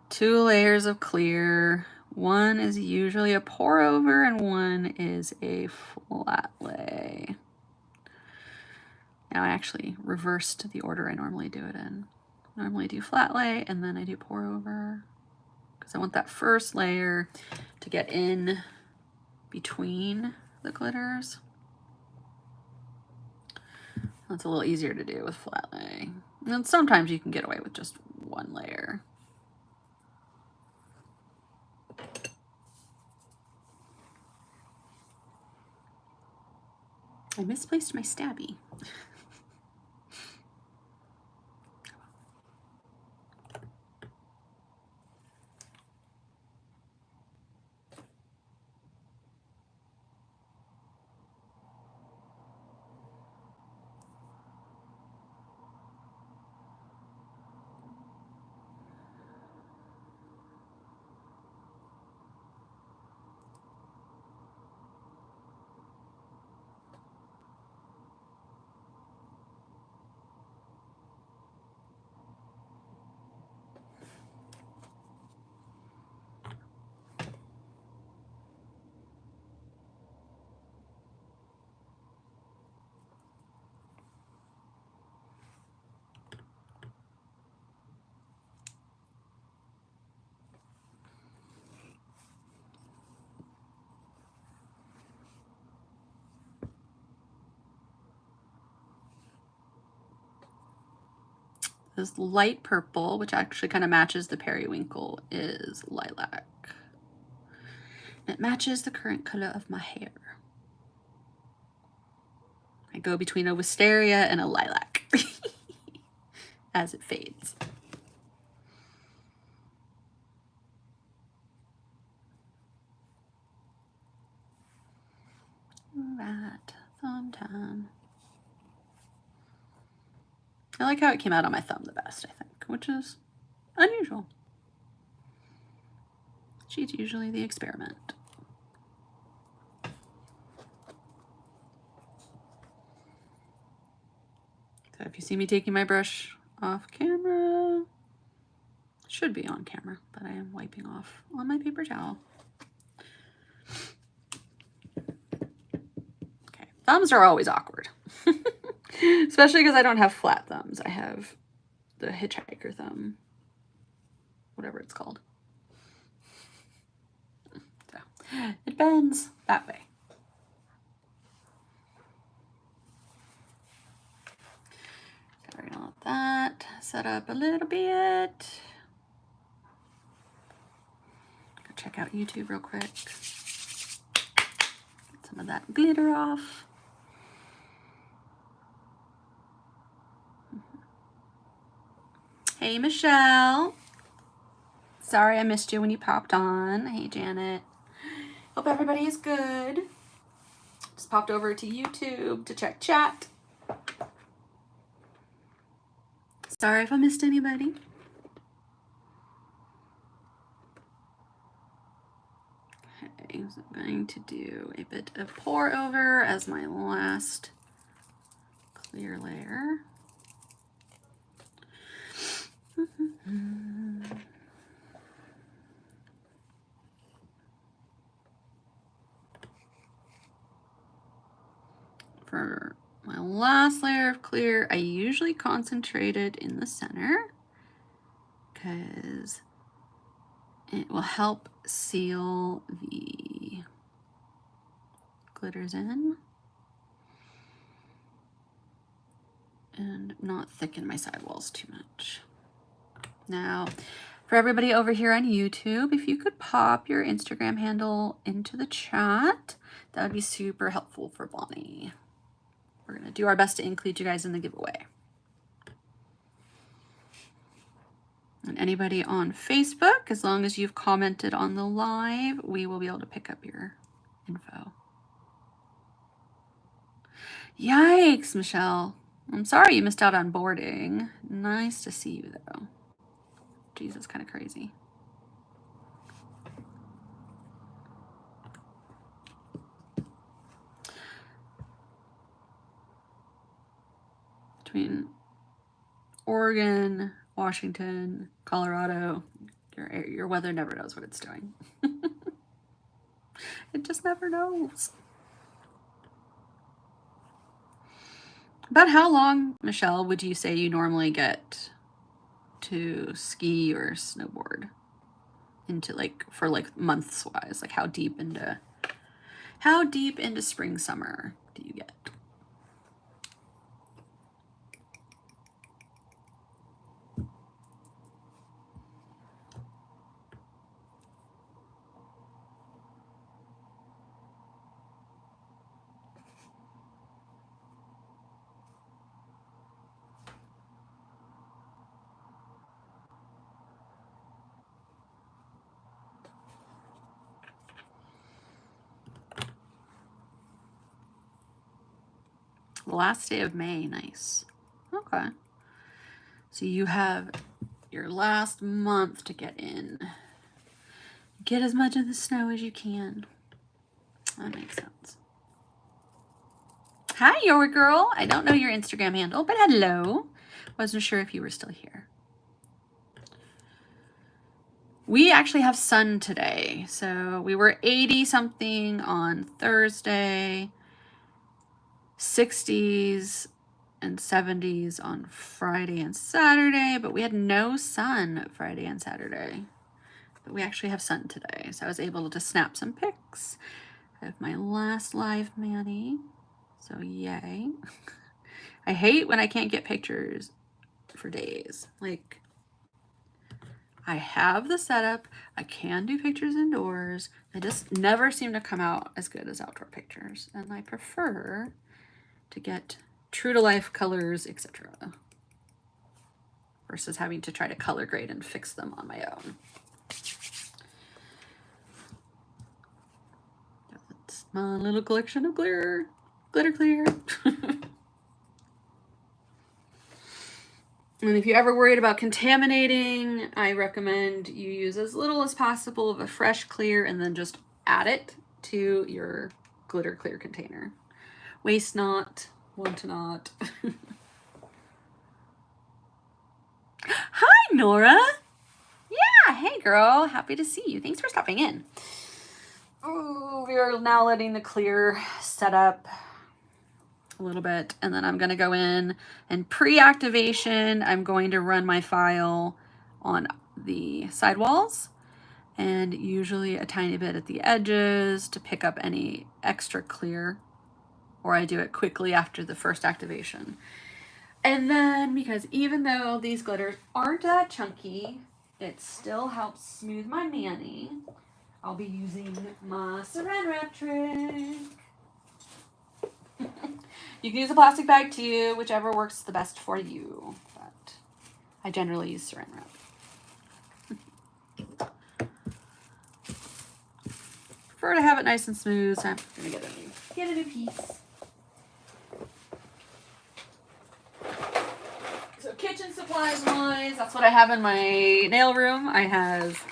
2 layers of clear. One is usually a pour over and one is a flat lay. Now I actually reversed the order I normally do it in. I normally do flat lay and then I do pour over because I want that first layer to get in between the glitters. That's a little easier to do with flat lay. And sometimes you can get away with just 1 layer. I misplaced my stabby. This light purple, which actually kind of matches the periwinkle, is lilac. It matches the current color of my hair. I go between a wisteria and a lilac as it fades. All right, thumb time. I like how it came out on my thumb the best, I think, which is unusual. She's usually the experiment. So if you see me taking my brush off camera, it should be on camera, but I am wiping off on my paper towel. Okay, thumbs are always awkward, especially because I don't have flat thumbs. I have the hitchhiker thumb, whatever it's called. So it bends that way. So we're gonna let that set up a little bit. Go check out YouTube real quick. Get some of that glitter off. Hey, Michelle. Sorry I missed you when you popped on. Hey, Janet. Hope everybody is good. Just popped over to YouTube to check chat. Sorry if I missed anybody. Okay, so I'm going to do a bit of pour over as my last clear layer. For my last layer of clear, I usually concentrate it in the center because it will help seal the glitters in and not thicken my sidewalls too much. Now, for everybody over here on YouTube, if you could pop your Instagram handle into the chat, that would be super helpful for Bonnie. We're going to do our best to include you guys in the giveaway. And anybody on Facebook, as long as you've commented on the live, we will be able to pick up your info. Yikes, Michelle. I'm sorry you missed out on boarding. Nice to see you, though. Jesus, kind of crazy. Between Oregon, Washington, Colorado, your weather never knows what it's doing. It just never knows. About how long, Michelle, would you say you normally get to ski or snowboard? Into for months wise? Like how deep into spring, summer do you get? The last day of May, nice. Okay. So you have your last month to get in. Get as much of the snow as you can. That makes sense. Hi, your girl. I don't know your Instagram handle, but hello. Wasn't sure if you were still here. We actually have sun today. So we were 80 something on Thursday, 60s and 70s on Friday and Saturday, but we had no sun Friday and Saturday. But we actually have sun today, so I was able to snap some pics of my last live Manny. So yay. I hate when I can't get pictures for days. Like, I have the setup, I can do pictures indoors, they just never seem to come out as good as outdoor pictures, and I prefer to get true to life colors, etc., versus having to try to color grade and fix them on my own. That's my little collection of glitter clear. And if you're ever worried about contaminating, I recommend you use as little as possible of a fresh clear and then just add it to your glitter clear container. Waste not, want not. Hi, Nora. Yeah, hey girl, happy to see you. Thanks for stopping in. Oh, we are now letting the clear set up a little bit, and then I'm going to go in and pre-activation, I'm going to run my file on the sidewalls and usually a tiny bit at the edges to pick up any extra clear, or I do it quickly after the first activation. And then, because even though these glitters aren't that chunky, it still helps smooth my mani, I'll be using my saran wrap trick. You can use a plastic bag too, whichever works the best for you, but I generally use saran wrap. Prefer to have it nice and smooth, so I'm gonna get a new piece. So kitchen supplies wise, that's what I have in my nail room. I have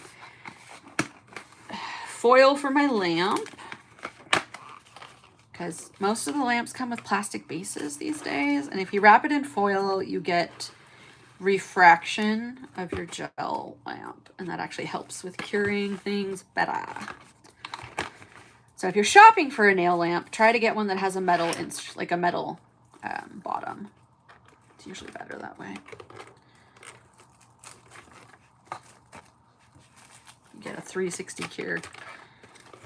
foil for my lamp, because most of the lamps come with plastic bases these days, and if you wrap it in foil, you get refraction of your gel lamp, and that actually helps with curing things better. So if you're shopping for a nail lamp, try to get one that has a metal, like a metal bottom. It's usually better that way. You get a 360 cure.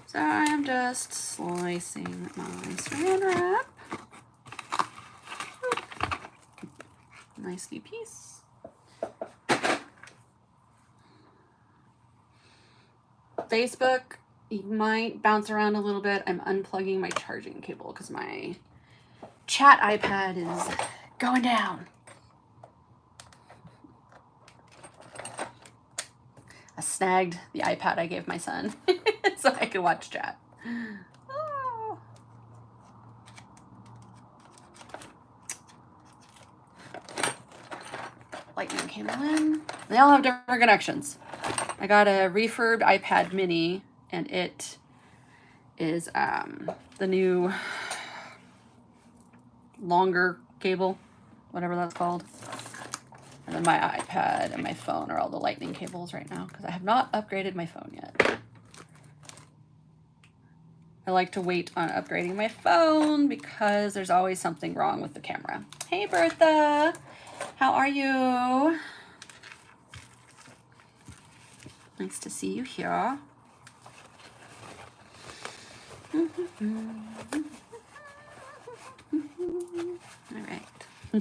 So I am just slicing my saran wrap. Nicely piece. Facebook, you might bounce around a little bit. I'm unplugging my charging cable because my chat iPad is going down. I snagged the iPad I gave my son so I could watch chat. Oh. Lightning cable in. They all have different connections. I got a refurbed iPad mini, and it is the new longer cable, whatever that's called. And then my iPad and my phone are all the lightning cables right now because I have not upgraded my phone yet. I like to wait on upgrading my phone because there's always something wrong with the camera. Hey Bertha, how are you? Nice to see you here. All right. So,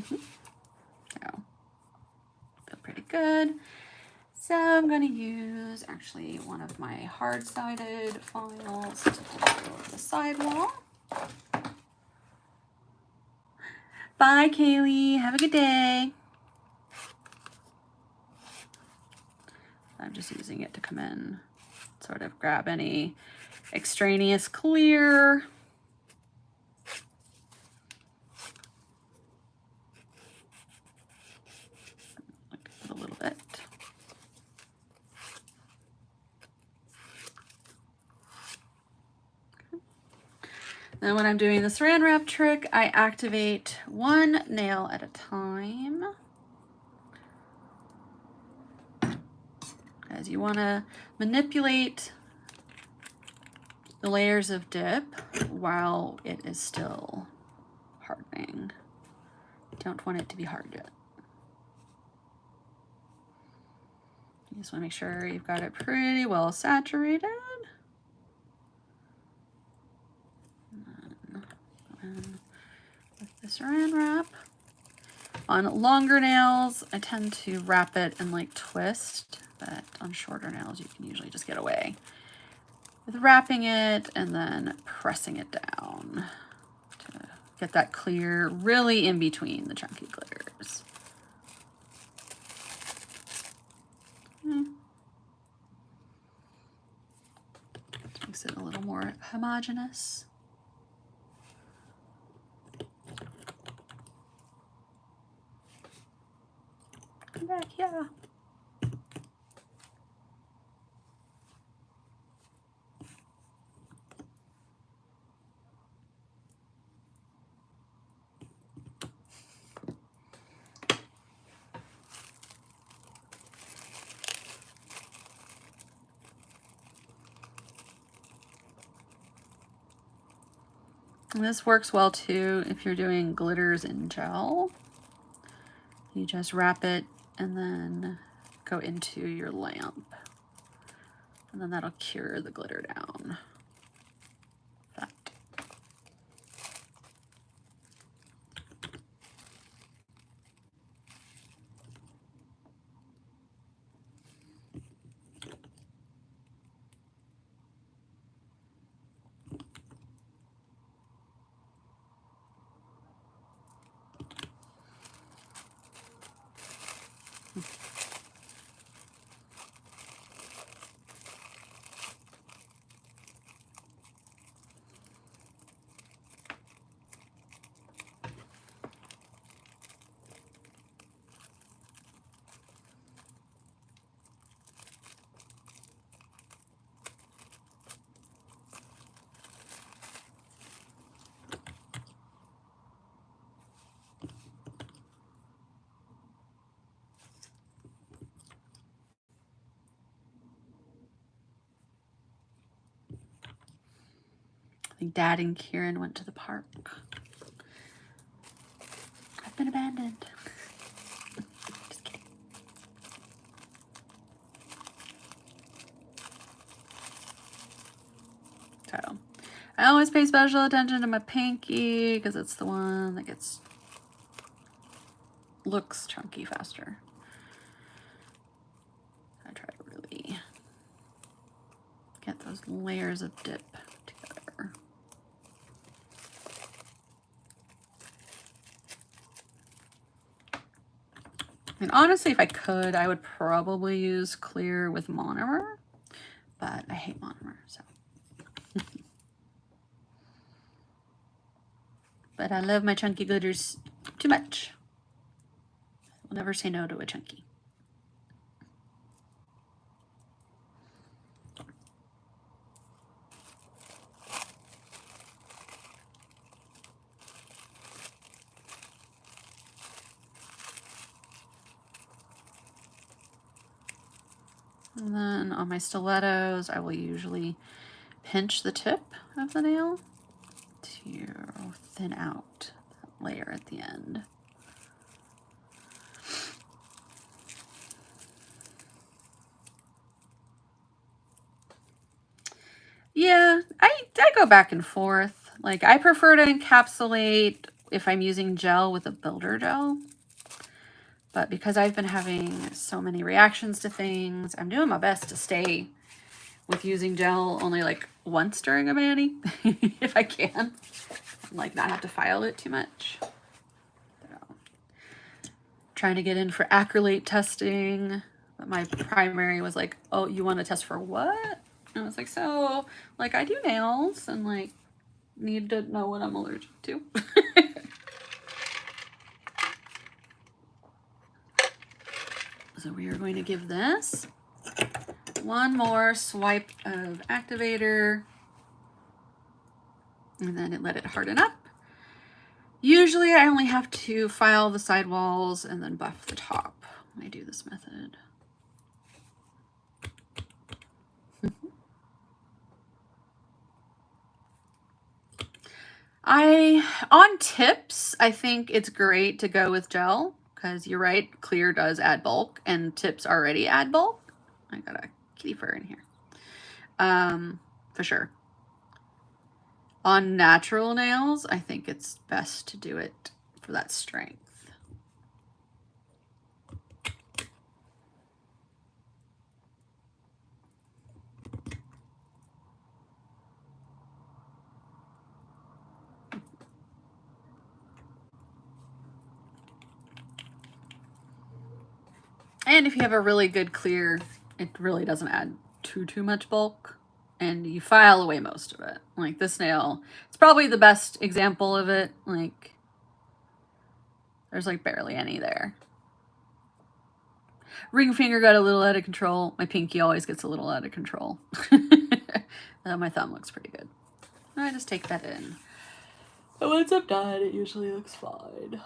feel pretty good. So I'm going to use actually one of my hard-sided files to do the sidewall. Bye, Kaylee. Have a good day. I'm just using it to come in, sort of grab any extraneous clear. A little bit. Okay. Then when I'm doing the saran wrap trick, I activate one nail at a time. As you want to manipulate the layers of dip while it is still hardening. You don't want it to be hard yet. You just want to make sure you've got it pretty well saturated. And with the saran wrap, On longer nails, I tend to wrap it and like twist, but on shorter nails, you can usually just get away with wrapping it and then pressing it down to get that clear really in between the chunky glitters. Makes it a little more homogeneous. Come back, yeah. And this works well too if you're doing glitters in gel. You just wrap it and then go into your lamp. And then that'll cure the glitter down. That. I think Dad and Kieran went to the park. I've been abandoned. Just kidding. So, I always pay special attention to my pinky because it's the one that looks chunky faster. I try to really get those layers of dip together. And honestly, if I could, I would probably use clear with monomer, but I hate monomer, so. But I love my chunky glitters too much. I'll never say no to a chunky. And then on my stilettos, I will usually pinch the tip of the nail to thin out that layer at the end. Yeah, I go back and forth. Like, I prefer to encapsulate if I'm using gel with a builder gel. But because I've been having so many reactions to things, I'm doing my best to stay with using gel only like once during a mani, if I can. And, like, not have to file it too much. So, trying to get in for acrylate testing. But my primary was like, oh, you want to test for what? And I was like, so, like, I do nails and, like, need to know what I'm allergic to. So we are going to give this one more swipe of activator and then let it harden up. Usually I only have to file the sidewalls and then buff the top when I do this method. On tips, I think it's great to go with gel because you're right, clear does add bulk and tips already add bulk. I got a kitty fur in here. For sure. On natural nails, I think it's best to do it for that strength. And if you have a really good clear, it really doesn't add too much bulk, and you file away most of it. Like this nail, it's probably the best example of it. Like there's like barely any there. Ring finger got a little out of control. My pinky always gets a little out of control. My thumb looks pretty good. I just take that in. And once I'm done, it usually looks fine.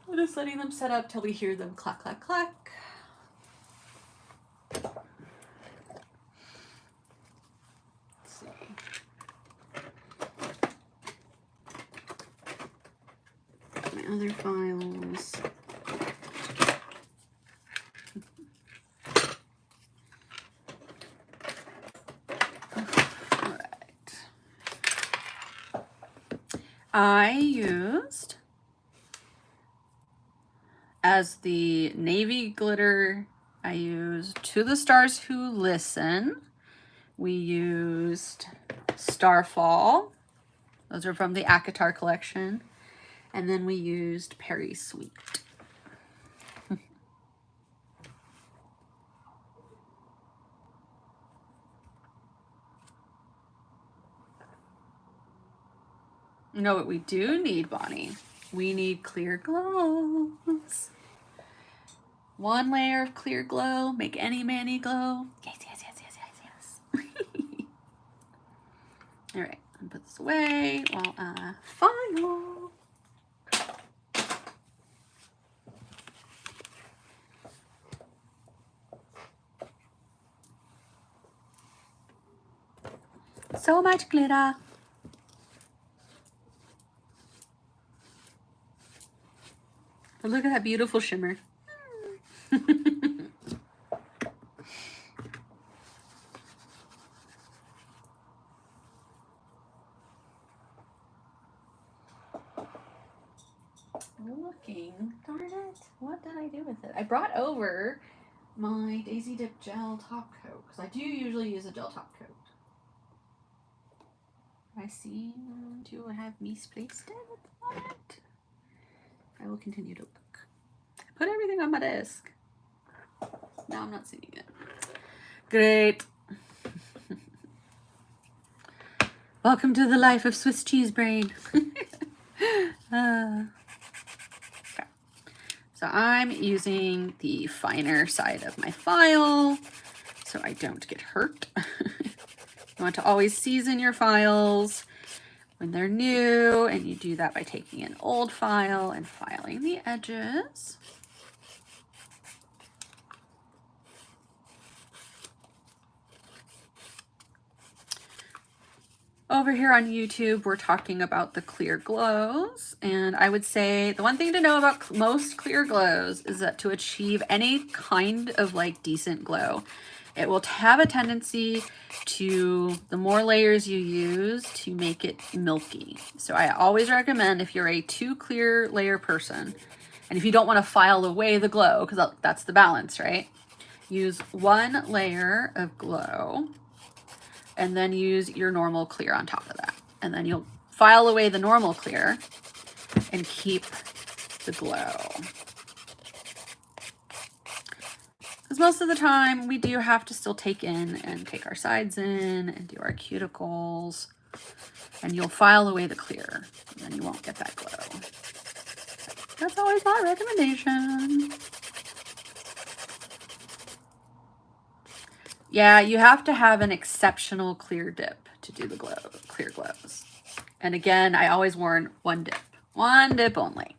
I'm just letting them set up till we hear them clack, clack, clack. Let's see. My other files. I used, as the navy glitter, I used To the Stars Who Listen. We used Starfall. Those are from the Akatar collection. And then we used Perry Sweet. You know what we do need, Bonnie? We need clear glows. One layer of clear glow, make any manny glow. Yes, yes, yes, yes, yes, yes. All right, I'll put this away while I file. So much glitter. But look at that beautiful shimmer. Looking, darn it, what did I do with it? I brought over my Daisy Dip gel top coat, because I do usually use a gel top coat. I seem to have misplaced it at the moment. I will continue to look. I put everything on my desk. Now I'm not seeing it. Great. Welcome to the life of Swiss cheese brain. Okay. So I'm using the finer side of my file so I don't get hurt. You want to always season your files when they're new, and you do that by taking an old file and filing the edges. Over here on YouTube, we're talking about the clear glows, and I would say the one thing to know about most clear glows is that to achieve any kind of like decent glow, it will have a tendency to, the more layers you use, to make it milky. So I always recommend, if you're a 2 clear layer person, and if you don't want to file away the glow, because that's the balance, right? Use 1 layer of glow, and then use your normal clear on top of that. And then you'll file away the normal clear and keep the glow. Because most of the time we do have to still take in and take our sides in and do our cuticles, and you'll file away the clear, and then you won't get that glow. That's always my recommendation. Yeah, you have to have an exceptional clear dip to do the clear glows. And again, I always warn 1 dip. 1 dip only.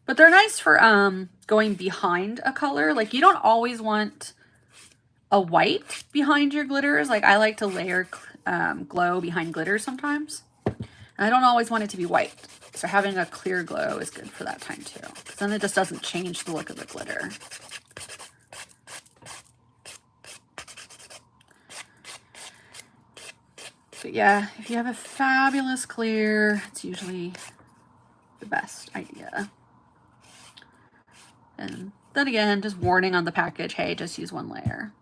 But they're nice for going behind a color. Like, you don't always want a white behind your glitters. Like, I like to layer glow behind glitter sometimes. And I don't always want it to be white. So having a clear glow is good for that time too. Because then it just doesn't change the look of the glitter. But yeah, if you have a fabulous clear, it's usually the best idea. And then again, just warning on the package, hey, just use 1 layer.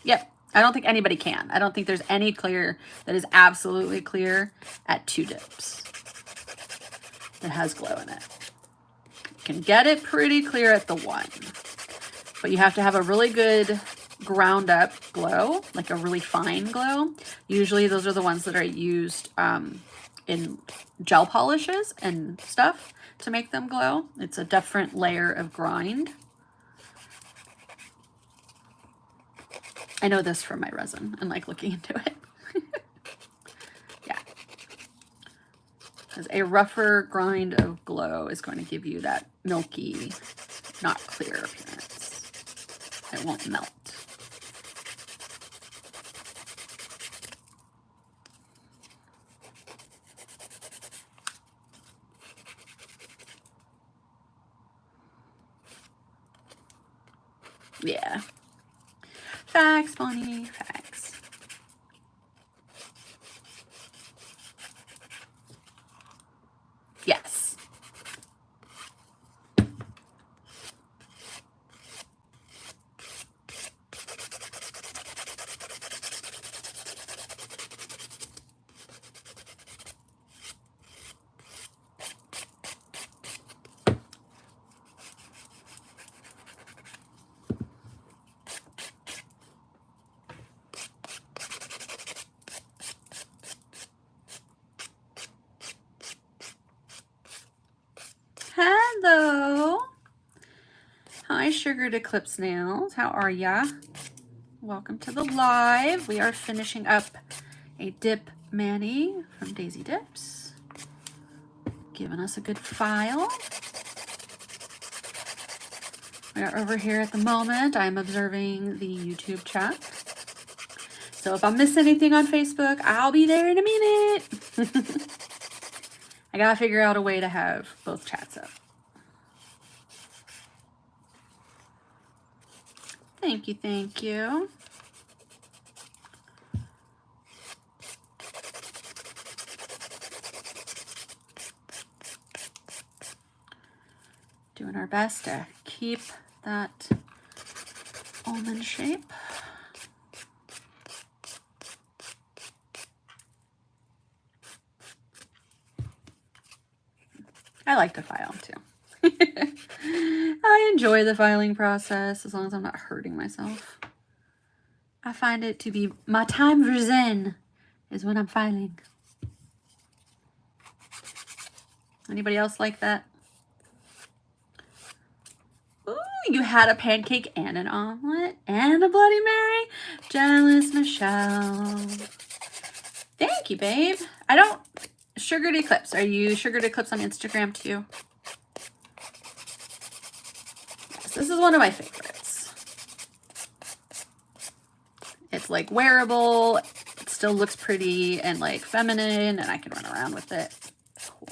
Yep, I don't think anybody can. I don't think there's any clear that is absolutely clear at 2 dips. that has glow in it. You can get it pretty clear at the 1, but you have to have a really good ground up glow, like a really fine glow. Usually those are the ones that are used in gel polishes and stuff to make them glow. It's a different layer of grind. I know this from my resin and like looking into it. Yeah. Because a rougher grind of glow is going to give you that milky, not clear appearance. It won't melt. Yeah. Facts, Bonnie, facts. Yes. Hello. Hi, Sugared Eclipse Nails. How are ya? Welcome to the live. We are finishing up a dip mani from Daisy Dips. Giving us a good file. We are over here at the moment. I'm observing the YouTube chat. So if I miss anything on Facebook, I'll be there in a minute. I gotta figure out a way to have both chats up. Thank you, thank you. Doing our best to keep that almond shape. I like to file too. I enjoy the filing process as long as I'm not hurting myself. I find it to be my time for zen is when I'm filing. Anybody else like that? Ooh, you had a pancake and an omelet and a Bloody Mary? Jealous Michelle. Thank you, babe. I don't... Sugared Eclipse. Are you Sugared Eclipse on Instagram too? Yes, this is one of my favorites. It's like wearable. It still looks pretty and like feminine, and I can run around with it. Cool.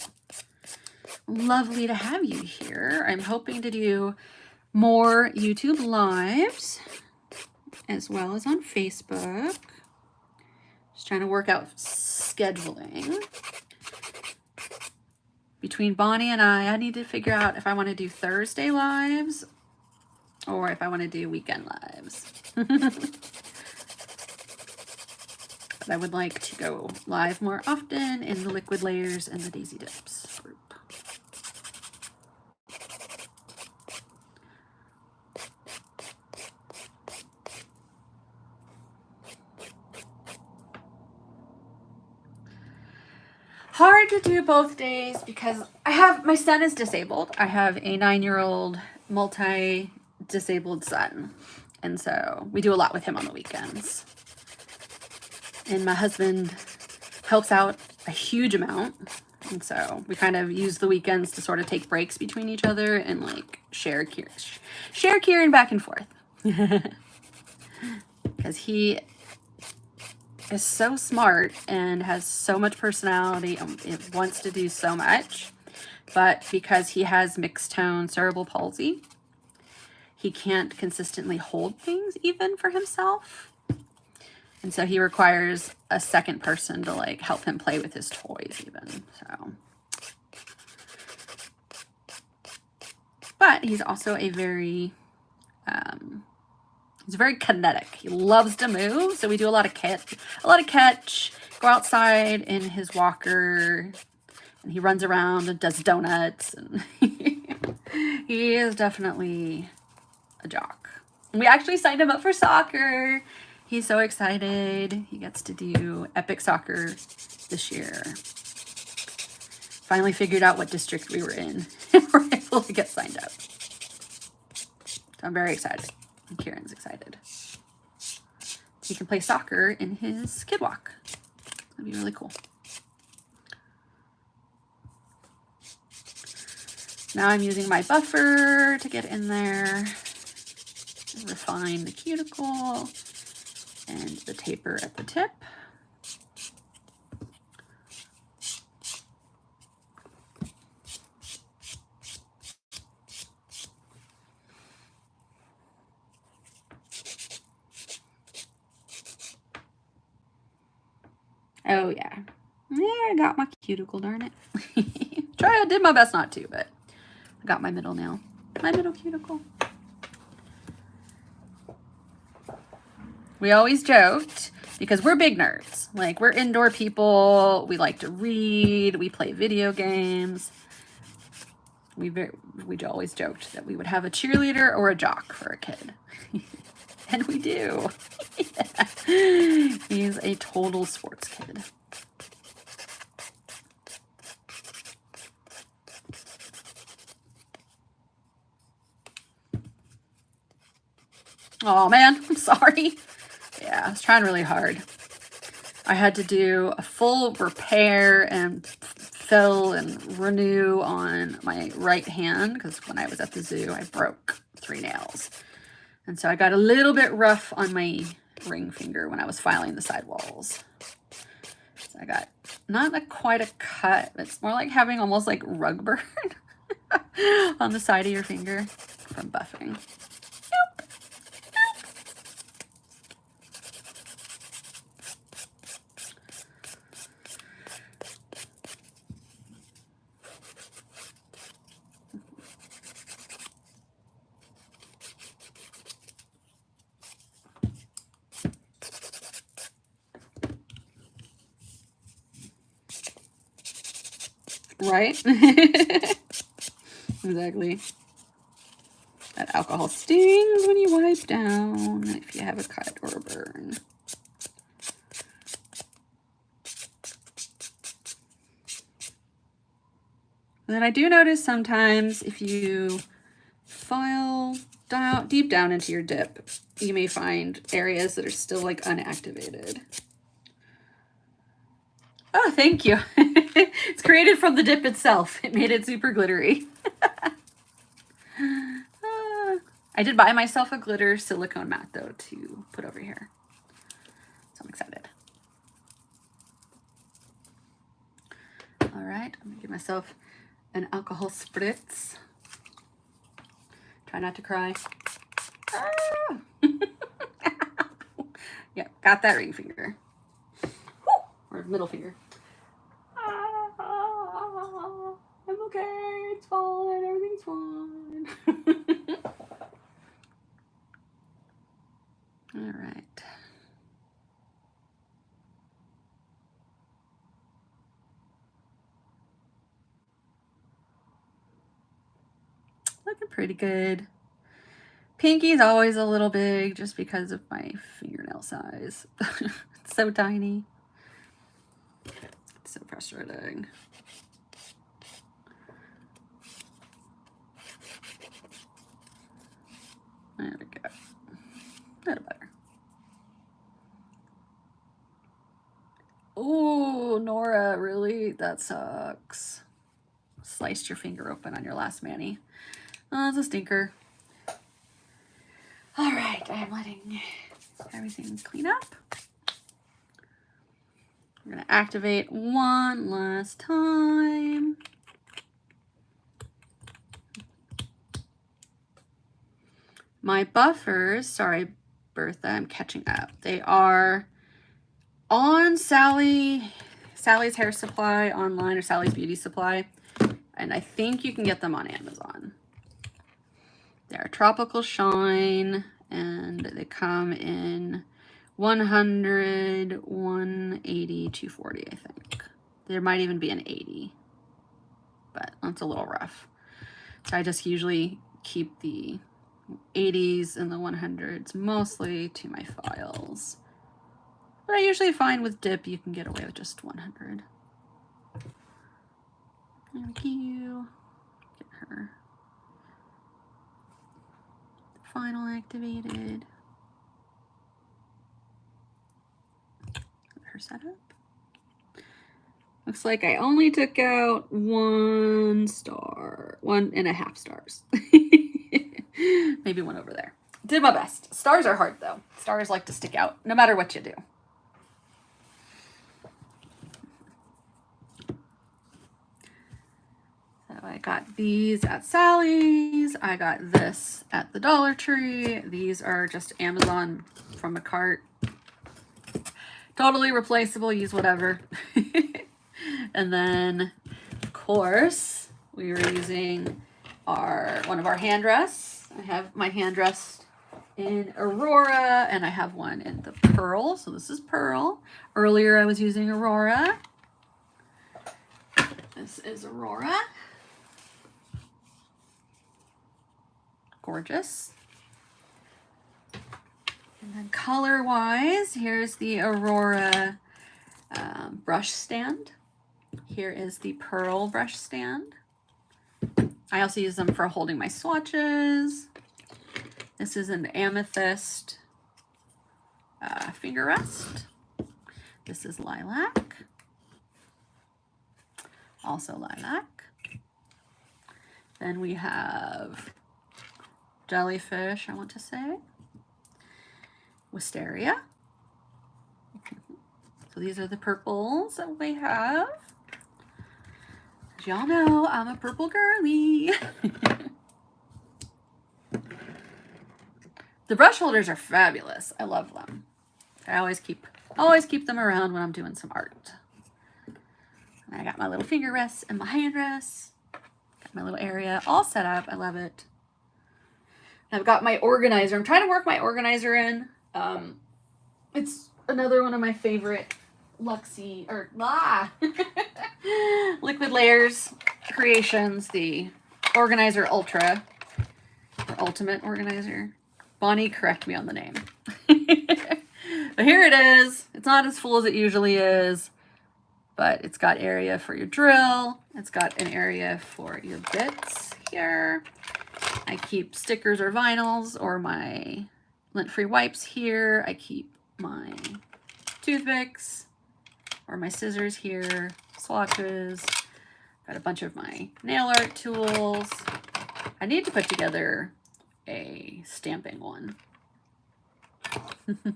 Lovely to have you here. I'm hoping to do more YouTube lives as well as on Facebook. Just trying to work out scheduling. Between Bonnie and I need to figure out if I want to do Thursday lives or if I want to do weekend lives. But I would like to go live more often in the Liquid Layers and the Daisy Dips group. Hard to do both days because my son is disabled. I have a 9-year-old multi-disabled son. And so we do a lot with him on the weekends. And my husband helps out a huge amount. And so we kind of use the weekends to sort of take breaks between each other and like share Kieran back and forth. Because he is so smart and has so much personality and it wants to do so much, but because he has mixed tone cerebral palsy, he can't consistently hold things even for himself, and so he requires a second person to like help him play with his toys even. So, but he's also a very he's very kinetic. He loves to move, so we do a lot of catch, go outside in his walker, And he runs around and does donuts. And he is definitely a jock. And we actually signed him up for soccer. He's so excited. He gets to do epic soccer this year. Finally figured out what district we were in and we're able to get signed up. So I'm very excited. And Kieran's excited. He can play soccer in his kid walk. That'd be really cool. Now I'm using my buffer to get in there, refine the cuticle and the taper at the tip. Oh yeah. Yeah, I got my cuticle, darn it. I did my best not to, but I got my middle nail. My middle cuticle. We always joked, because we're big nerds. Like, we're indoor people. We like to read. We play video games. We always joked that we would have a cheerleader or a jock for a kid. And we do. Yeah. He's a total sports kid. Oh man, I'm sorry. Yeah, I was trying really hard. I had to do a full repair and fill and renew on my right hand because when I was at the zoo, I broke 3 nails. And so I got a little bit rough on my ring finger when I was filing the sidewalls. So I got not quite a cut, but it's more like having almost like rug burn on the side of your finger from buffing. Right? Exactly. That alcohol stings when you wipe down if you have a cut or a burn. And then I do notice sometimes if you file deep down into your dip, you may find areas that are still like unactivated. Oh, thank you. It's created from the dip itself. It made it super glittery. I did buy myself a glitter silicone mat though to put over here. So I'm excited. All right, I'm gonna give myself an alcohol spritz. Try not to cry. Ah! Yeah, got that ring finger. Woo! Or middle finger. I'm okay, it's fine, everything's fine. All right. Looking pretty good. Pinky's always a little big just because of my fingernail size. It's so tiny. It's so frustrating. There we go. A little better. Oh, Nora, really? That sucks. Sliced your finger open on your last mani. Oh, it's a stinker. All right, I'm letting everything clean up. We're gonna activate one last time. My buffers, sorry, Bertha, I'm catching up. They are on Sally's Hair Supply online or Sally's Beauty Supply. And I think you can get them on Amazon. They're Tropical Shine and they come in 100, 180, 240, I think. There might even be an 80. but that's a little rough. So I just usually keep the 80s and the 100s mostly to my files. But I usually find with dip you can get away with just 100. Thank you. Get her final activated. Get her set up. Looks like I only took out 1 star, 1.5 stars. Maybe one over there. Did my best. Stars are hard though. Stars like to stick out no matter what you do. So I got these at Sally's. I got this at the Dollar Tree. These are just Amazon from a cart. Totally replaceable, use whatever. And then, of course, we were using one of our hand rests. I have my hand rest in Aurora, and I have one in the Pearl. So this is Pearl. Earlier I was using Aurora. This is Aurora. Gorgeous. And then color-wise, here's the Aurora brush stand. Here is the Pearl brush stand. I also use them for holding my swatches. This is an amethyst finger rest. This is lilac. Also lilac. Then we have jellyfish, I want to say. Wisteria. So these are the purples that we have. As y'all know, I'm a purple girly. The brush holders are fabulous. I love them. I always keep them around when I'm doing some art. And I got my little finger rests and my hand rests. Got my little area all set up. I love it. I've got my organizer. I'm trying to work my organizer in. It's another one of my favorite Liquid Layers creations, the Organizer Ultra, or Ultimate Organizer. Bonnie, correct me on the name. But here it is. It's not as full as it usually is, but it's got area for your drill. It's got an area for your bits here. I keep stickers or vinyls or my lint-free wipes here. I keep my toothpicks or my scissors here, swatches. Got a bunch of my nail art tools. I need to put together a stamping one. Hey,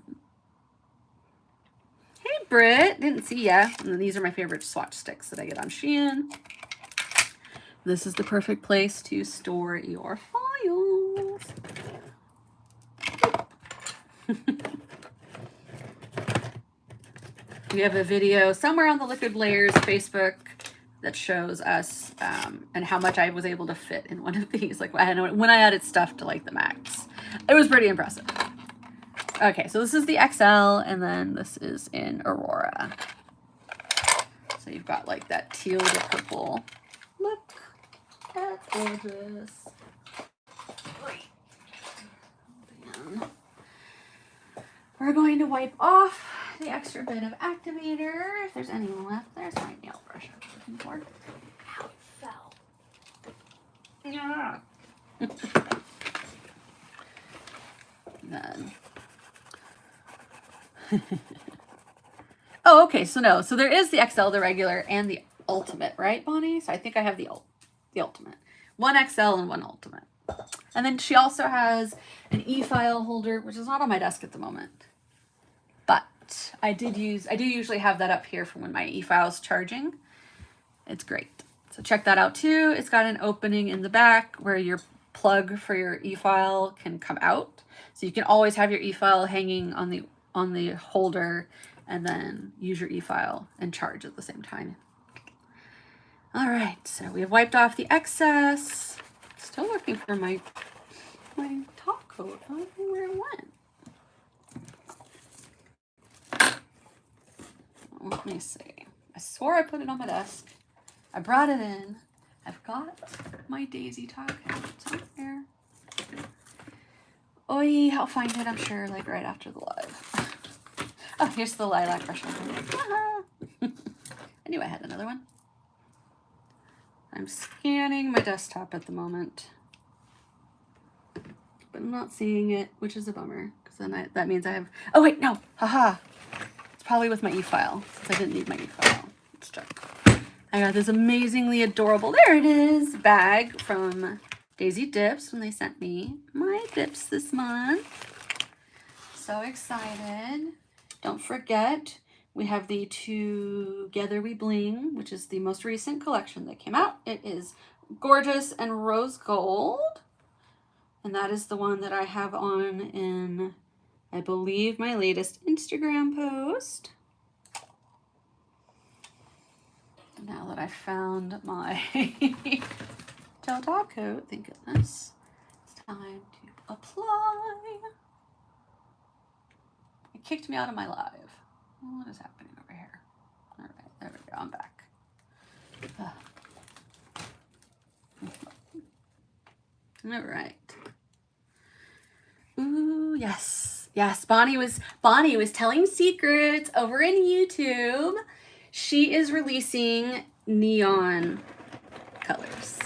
Britt, didn't see ya. And then these are my favorite swatch sticks that I get on Shein. This is the perfect place to store your files. We have a video somewhere on the Liquid Layers Facebook that shows us and how much I was able to fit in one of these. Like when I added stuff to like the max, it was pretty impressive. Okay, so this is the XL, and then this is in Aurora. So you've got like that teal to purple. Look, that's gorgeous. And we're going to wipe off the extra bit of activator. If there's any left, there's my nail brush I was looking for. Ow, it fell. Yeah. Then. Oh, okay. So no. So there is the XL, the regular, and the Ultimate, right, Bonnie? So I think I have the Ultimate. One XL and one Ultimate. And then she also has an e-file holder, which is not on my desk at the moment. But I do usually have that up here for when my e-file's charging. It's great. So check that out too. It's got an opening in the back where your plug for your e-file can come out. So you can always have your e-file hanging on the holder and then use your e-file and charge at the same time. All right, so we have wiped off the excess. Still looking for my top coat. I don't know where it went. Let me see. I swore I put it on my desk. I brought it in. I've got my daisy top coat somewhere. Oi, I'll find it, I'm sure, like right after the live. Oh, here's the lilac brush. I knew I had another one. I'm scanning my desktop at the moment, but I'm not seeing it, which is a bummer, because then that means I have, oh wait, no, haha. It's probably with my e-file, since I didn't need my e-file. Let's check. I got this amazingly adorable, there it is, bag from Daisy Dips when they sent me my dips this month. So excited. Don't forget, we have the Together We Bling, which is the most recent collection that came out. It is gorgeous and rose gold. And that is the one that I have on in, I believe, my latest Instagram post. Now that I found my gel top coat, thank goodness, it's time to apply. It kicked me out of my live. What is happening over here? All right, there we go, I'm back. All right. Ooh, yes. Yes, Bonnie was telling secrets over in YouTube. She is releasing neon colors,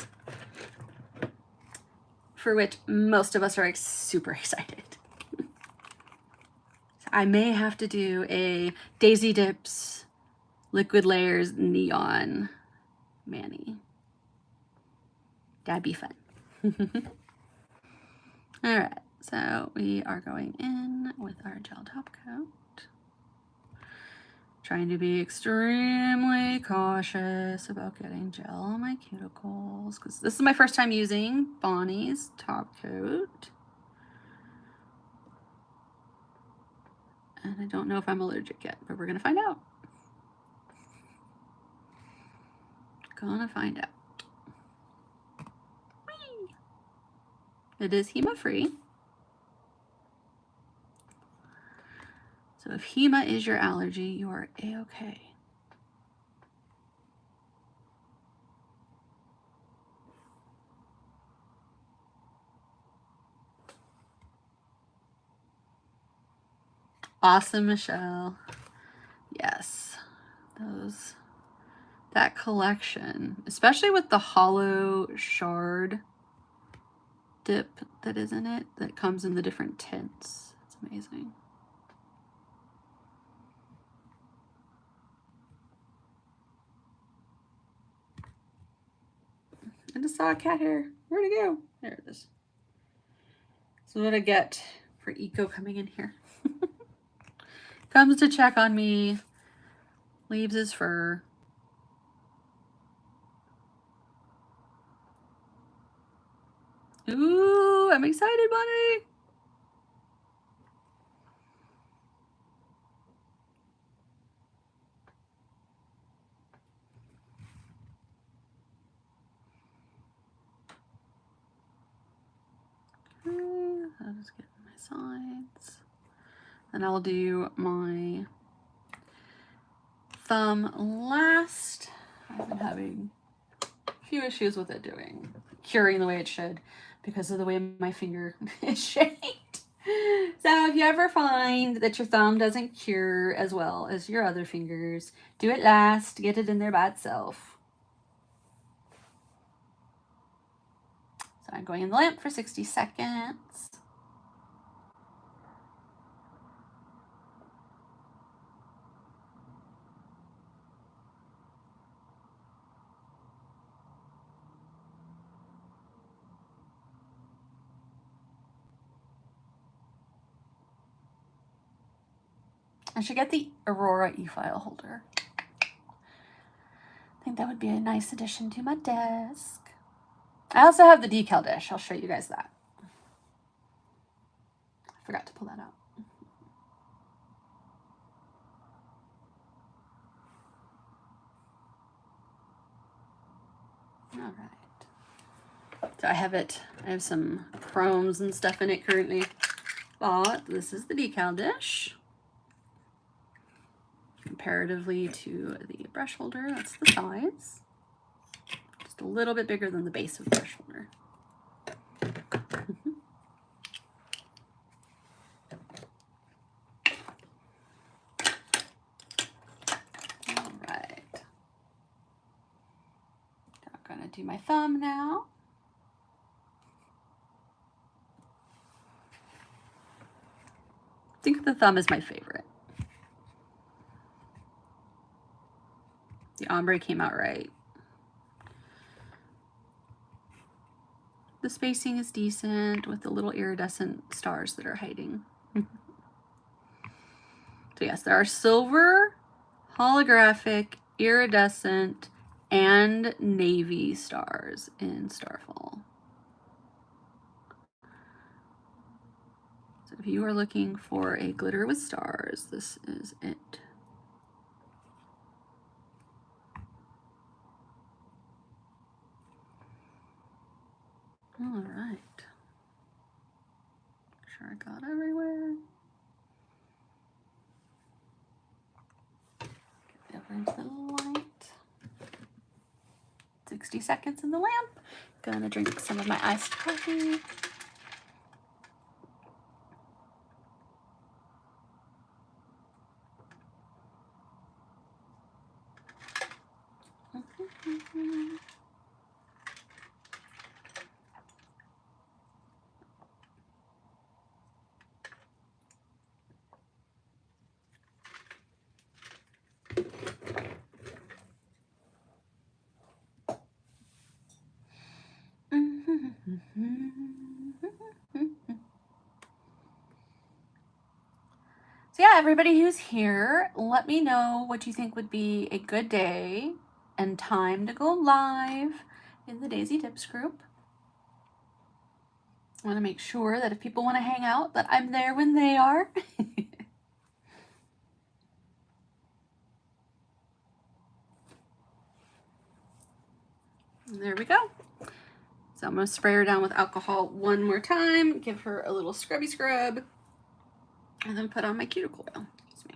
for which most of us are super excited. I may have to do a Daisy Dips Liquid Layers Neon Mani. That'd be fun. All right, so we are going in with our gel top coat. Trying to be extremely cautious about getting gel on my cuticles, because this is my first time using Bonnie's top coat. And I don't know if I'm allergic yet, but we're gonna find out. Gonna find out. Whee! It is HEMA free. So if HEMA is your allergy, you are A-okay. Awesome, Michelle. Yes, that collection, especially with the hollow shard dip that is in it, that comes in the different tints. It's amazing. I just saw a cat hair. Where'd it go? There it is. So what I get for Eco coming in here. Comes to check on me, leaves his fur. Ooh, I'm excited, Bonnie. Okay, I'll just get my sides. And I'll do my thumb last. I've been having a few issues with it curing the way it should because of the way my finger is shaped. So if you ever find that your thumb doesn't cure as well as your other fingers, do it last, get it in there by itself. So I'm going in the lamp for 60 seconds. I should get the Aurora e-file holder. I think that would be a nice addition to my desk. I also have the decal dish. I'll show you guys that. I forgot to pull that out. All right. So I have some chromes and stuff in it currently. But this is the decal dish. Comparatively to the brush holder, that's the size. Just Just a little bit bigger than the base of their shoulder. All right. I'm gonna do my thumb now. I think the thumb is my favorite. The ombre came out right. The spacing is decent with the little iridescent stars that are hiding. So yes, there are silver, holographic, iridescent, and navy stars in Starfall. So if you are looking for a glitter with stars, this is it. All right. Make sure I got everywhere. Get over into the light. 60 seconds in the lamp. Gonna drink some of my iced coffee. So yeah, everybody who's here, let me know what you think would be a good day and time to go live in the Daisy Tips group. I want to make sure that if people want to hang out, that I'm there when they are. And there we go. So I'm going to spray her down with alcohol one more time, give her a little scrubby scrub, and then put on my cuticle oil. Excuse me.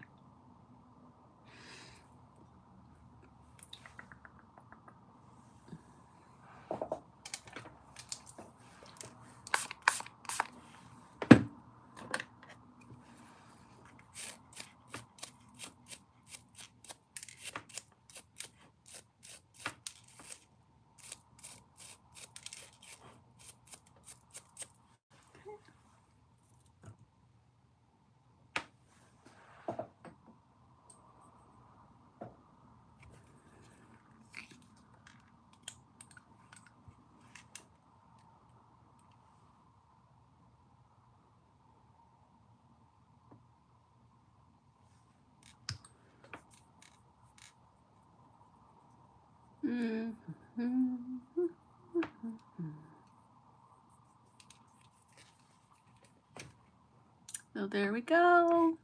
So there we go.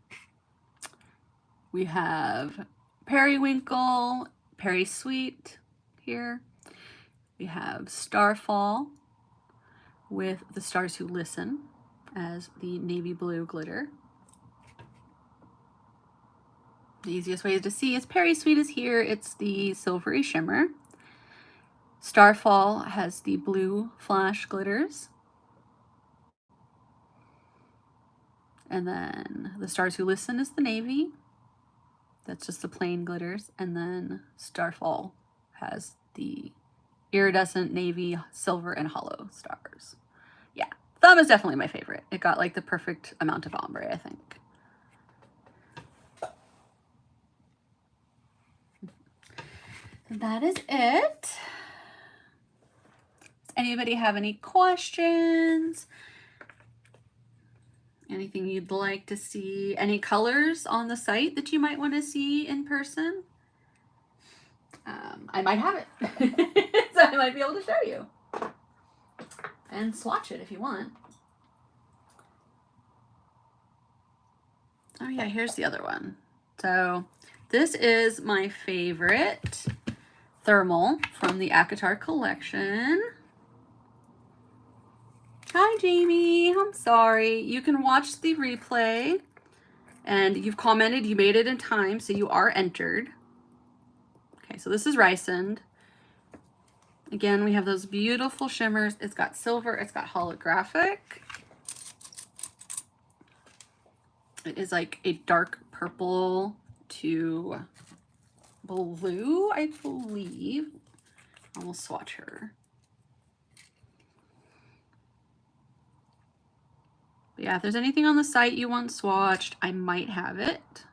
We have Periwinkle, Peri Sweet here. We have Starfall with the Stars Who Listen as the navy blue glitter. The easiest way to see is Peri Sweet is here. It's the silvery shimmer. Starfall has the blue flash glitters. And then the Stars Who Listen is the navy. That's just the plain glitters. And then Starfall has the iridescent navy, silver, and hollow stars. Yeah, thumb is definitely my favorite. It got like the perfect amount of ombre, I think. That is it. Does anybody have any questions? Anything you'd like to see? Any colors on the site that you might want to see in person? I might have it. So I might be able to show you. And swatch it if you want. Oh yeah, here's the other one. So this is my favorite thermal from the ACOTAR collection. Hi, Jamie. I'm sorry. You can watch the replay, and you've commented you made it in time, so you are entered. Okay, so this is Rysand. Again, we have those beautiful shimmers. It's got silver, it's got holographic. It is like a dark purple to blue, I believe. I'll swatch her. But yeah, if there's anything on the site you want swatched, I might have it,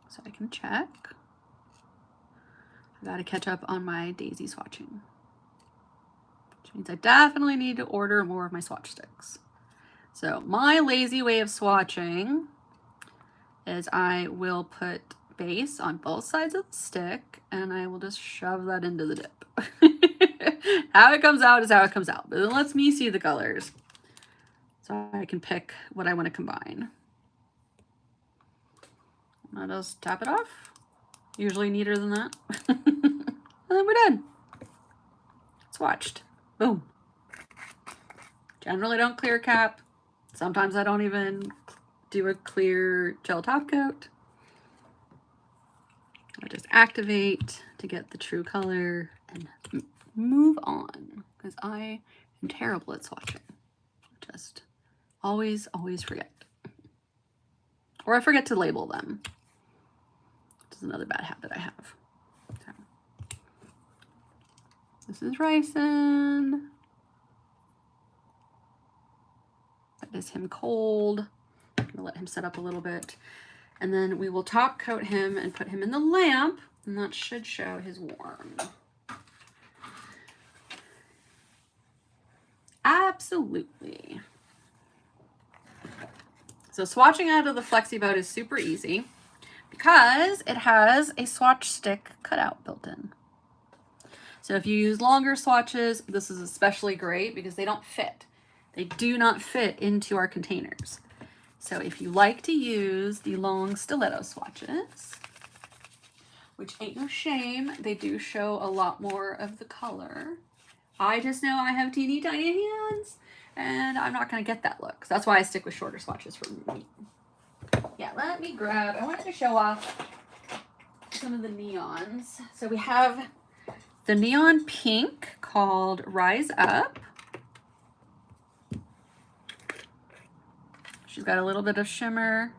so I can check. I gotta catch up on my daisy swatching, which means I definitely need to order more of my swatch sticks. So my lazy way of swatching is I will put base on both sides of the stick and I will just shove that into the dip. How it comes out is how it comes out, but it lets me see the colors so I can pick what I want to combine. I'll just tap it off. Usually neater than that. And then we're done. Swatched. Boom. Generally don't clear cap. Sometimes I don't even do a clear gel top coat. I just activate to get the true color and move on, because I am terrible at swatching. Just always forget. Or I forget to label them. Which is another bad habit I have. So, this is Ryson. That is him cold. I'm gonna let him set up a little bit. And then we will top coat him and put him in the lamp, and that should show his warm. Absolutely. So swatching out of the Flexi Boat is super easy because it has a swatch stick cutout built in. So if you use longer swatches, this is especially great because they don't fit. They do not fit into our containers. So if you like to use the long stiletto swatches, which ain't no shame, they do show a lot more of the color. I just know I have teeny tiny hands and I'm not gonna get that look. So that's why I stick with shorter swatches for me. Yeah, let me grab, I wanted to show off some of the neons. So we have the neon pink called Rise Up. She's got a little bit of shimmer.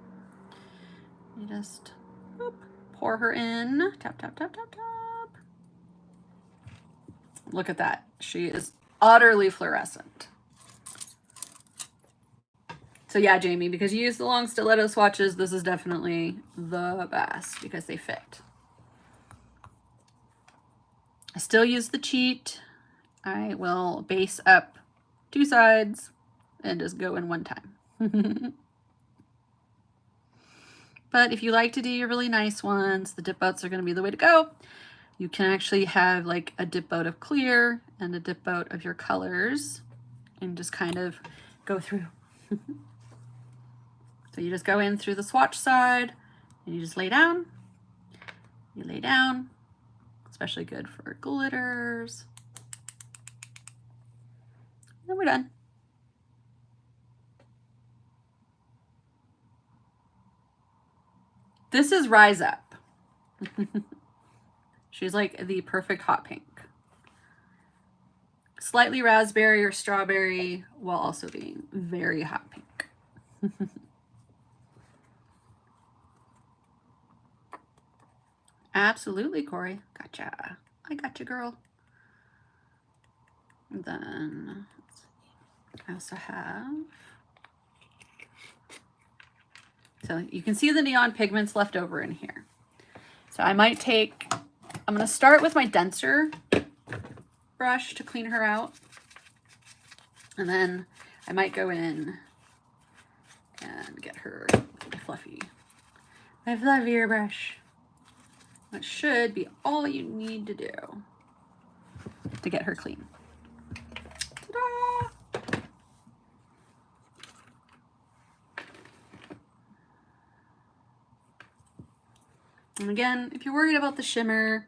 You just pour her in. Tap, tap, tap, tap, tap. Look at that. She is utterly fluorescent. So yeah, Jamie, because you use the long stiletto swatches, this is definitely the best because they fit. I still use the cheat. I will base up 2 sides and just go in one time. But if you like to do your really nice ones, the dip boats are going to be the way to go. You can actually have like a dip boat of clear and a dip boat of your colors and just kind of go through. So you just go in through the swatch side and you just lay down. You lay down, especially good for glitters. And then we're done. This is Rise Up. She's like the perfect hot pink. Slightly raspberry or strawberry while also being very hot pink. Absolutely, Corey. Gotcha. I got you, girl. And then I also have, so you can see the neon pigments left over in here. So I might take, I'm going to start with my denser brush to clean her out. And then I might go in and get her my fluffier brush. That should be all you need to do to get her clean. Ta-da! And again, if you're worried about the shimmer,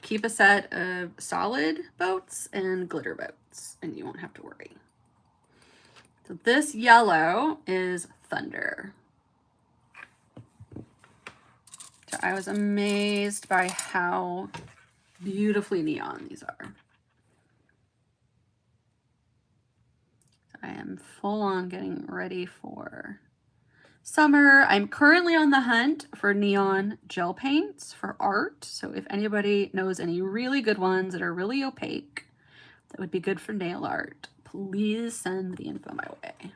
keep a set of solid boats and glitter boats, and you won't have to worry. So this yellow is Thunder. So I was amazed by how beautifully neon these are. I am full on getting ready for summer. I'm currently on the hunt for neon gel paints for art. So if anybody knows any really good ones that are really opaque, that would be good for nail art, please send the info my way.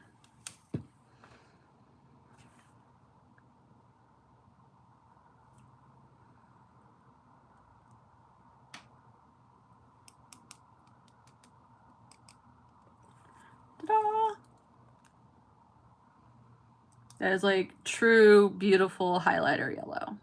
Ta-da! That is like true, beautiful highlighter yellow.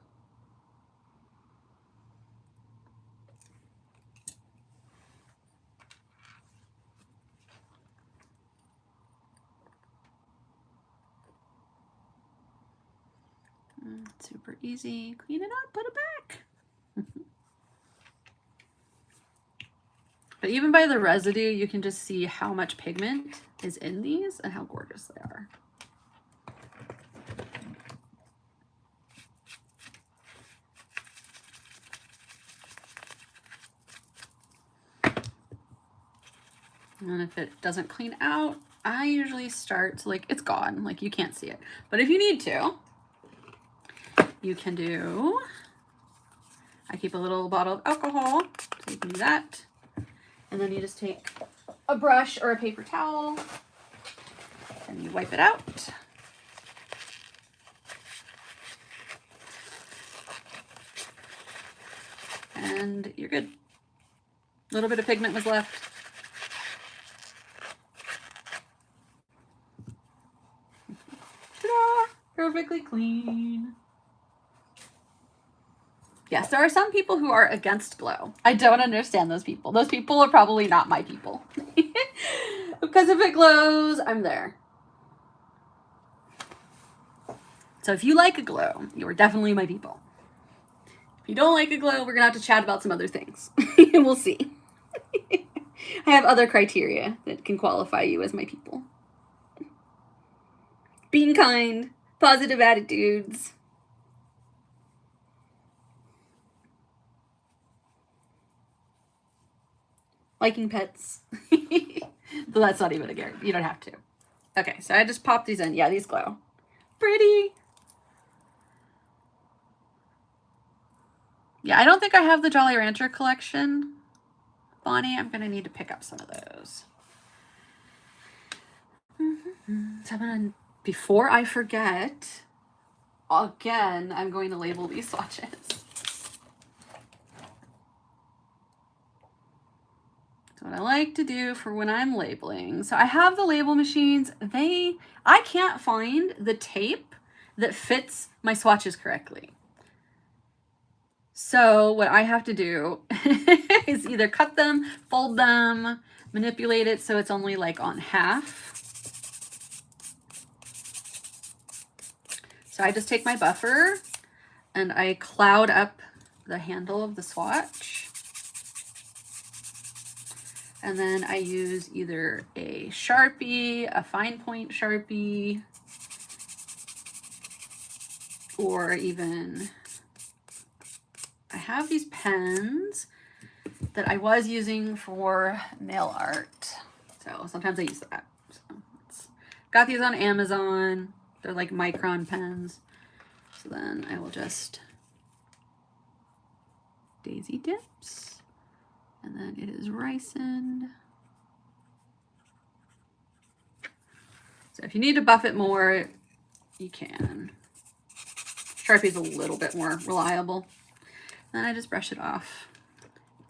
Super easy. Clean it up, put it back. But even by the residue, you can just see how much pigment is in these and how gorgeous they are. And if it doesn't clean out, I usually start to, like, it's gone, like you can't see it. But if you need to, you can do, I keep a little bottle of alcohol, so you can do that. And then you just take a brush or a paper towel and you wipe it out. And you're good. A little bit of pigment was left. Ta-da! Perfectly clean. Yes, there are some people who are against glow. I don't understand those people. Those people are probably not my people. Because if it glows, I'm there. So if you like a glow, you are definitely my people. If you don't like a glow, we're going to have to chat about some other things. We'll see. I have other criteria that can qualify you as my people. Being kind, positive attitudes. Liking pets. But that's not even a guarantee. You don't have to. Okay, so I just popped these in. Yeah, these glow. Pretty. Yeah, I don't think I have the Jolly Rancher collection, Bonnie. I'm going to need to pick up some of those. So I'm going to, before I forget, again, I'm going to label these swatches. What I like to do for when I'm labeling. So I have the label machines. I can't find the tape that fits my swatches correctly. So what I have to do is either cut them, fold them, manipulate it so it's only like on half. So I just take my buffer and I cloud up the handle of the swatch. And then I use either a Sharpie, a fine point Sharpie, or even, I have these pens that I was using for nail art. So sometimes I use that. So got these on Amazon. They're like micron pens. So then I will just daisy dips. And then it is ricin. So if you need to buff it more, you can. Sharpie's a little bit more reliable. Then I just brush it off.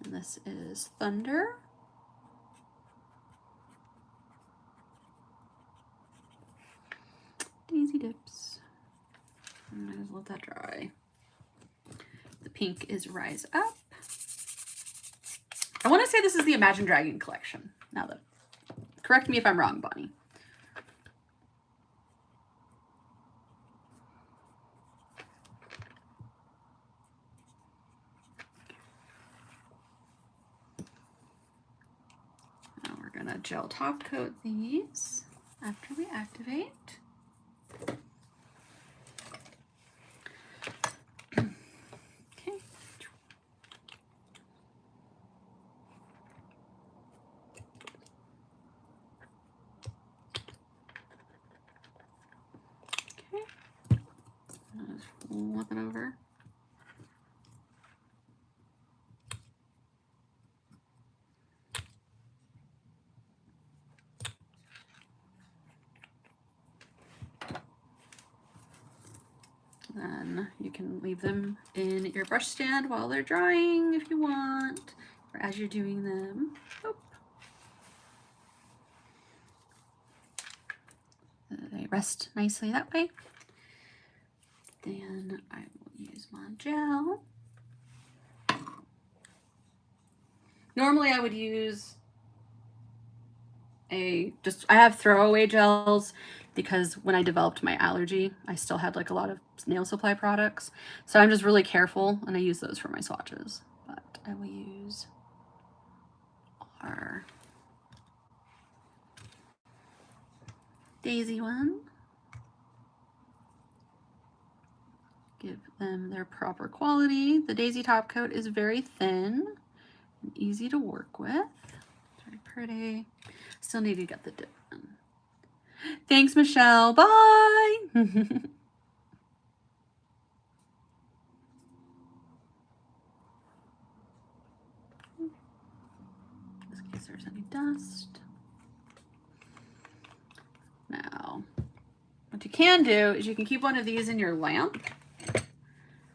And this is Thunder. Daisy dips. And I just let that dry. The pink is Rise Up. I want to say this is the Imagine Dragon collection. Now that, correct me if I'm wrong, Bonnie. Now we're gonna gel top coat these after we activate. over. Then you can leave them in your brush stand while they're drying if you want, or as you're doing them. Oh. They rest nicely that way. Then I will use my gel. Normally I would use I have throwaway gels because when I developed my allergy, I still had like a lot of nail supply products. So I'm just really careful and I use those for my swatches. But I will use our daisy one. Give them their proper quality. The daisy top coat is very thin and easy to work with. Very pretty. Still need to get the dip in. Thanks, Michelle. Bye. Just in case there's any dust. Now, what you can do is you can keep one of these in your lamp,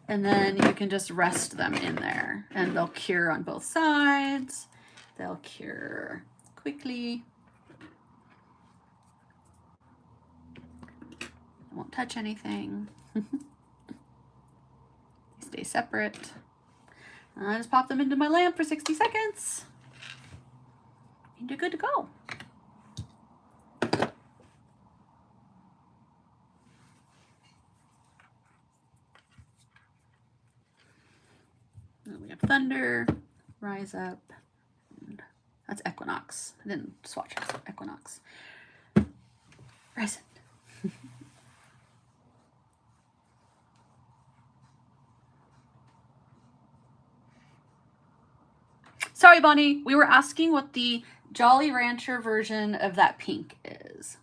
and then you can just rest them in there, and they'll cure on both sides. They'll cure quickly. I won't touch anything. Stay separate. I just pop them into my lamp for 60 seconds. And you're good to go. And we have Thunder, Rise Up, and that's Equinox. I didn't swatch Equinox. Rise Up. Sorry, Bonnie. We were asking what the Jolly Rancher version of that pink is.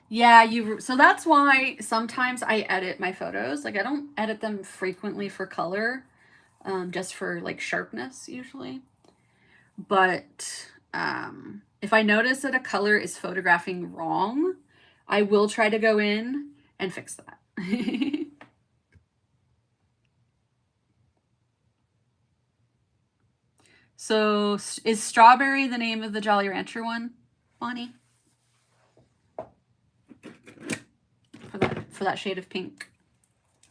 Yeah, so that's why sometimes I edit my photos. Like I don't edit them frequently for color, just for like sharpness usually. But if I notice that a color is photographing wrong, I will try to go in and fix that. So is Strawberry the name of the Jolly Rancher one, Bonnie? For that shade of pink.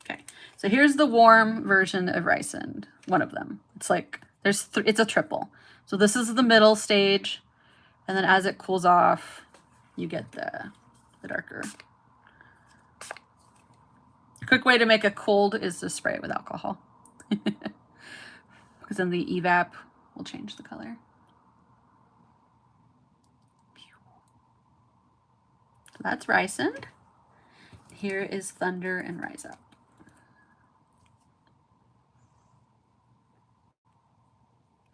Okay, so here's the warm version of Rysand, one of them. It's like, it's a triple. So this is the middle stage, and then as it cools off, you get the darker. Quick way to make a cold is to spray it with alcohol. Because then the evap will change the color. So that's Rysand. Here is Thunder and Rise Up.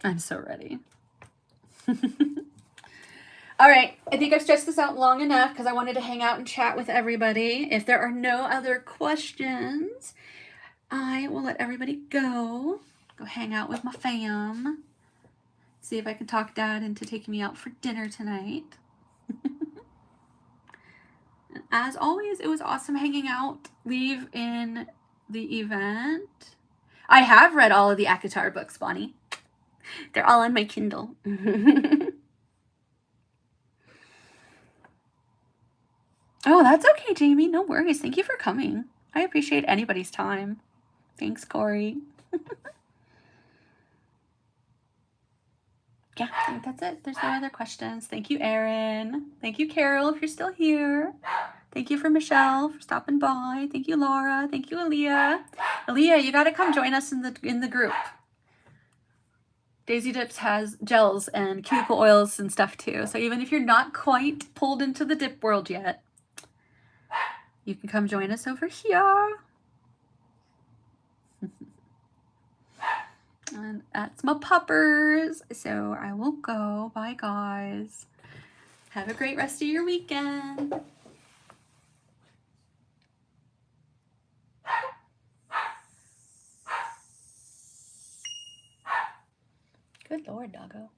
I'm so ready. All right, I think I've stretched this out long enough because I wanted to hang out and chat with everybody. If there are no other questions, I will let everybody go hang out with my fam. See if I can talk Dad into taking me out for dinner tonight. As always, it was awesome hanging out. Leave in the event. I have read all of the ACOTAR books, Bonnie. They're all on my Kindle. Oh, that's okay, Jamie. No worries. Thank you for coming. I appreciate anybody's time. Thanks, Corey. Yeah, I think that's it. There's no other questions. Thank you, Erin. Thank you, Carol, if you're still here. Thank you for Michelle for stopping by. Thank you, Laura. Thank you, Aaliyah. Aaliyah, you got to come join us in the group. Daisy Dips has gels and cuticle oils and stuff too. So even if you're not quite pulled into the dip world yet, you can come join us over here. And that's my puppers. So I will go. Bye, guys. Have a great rest of your weekend. Good Lord, doggo.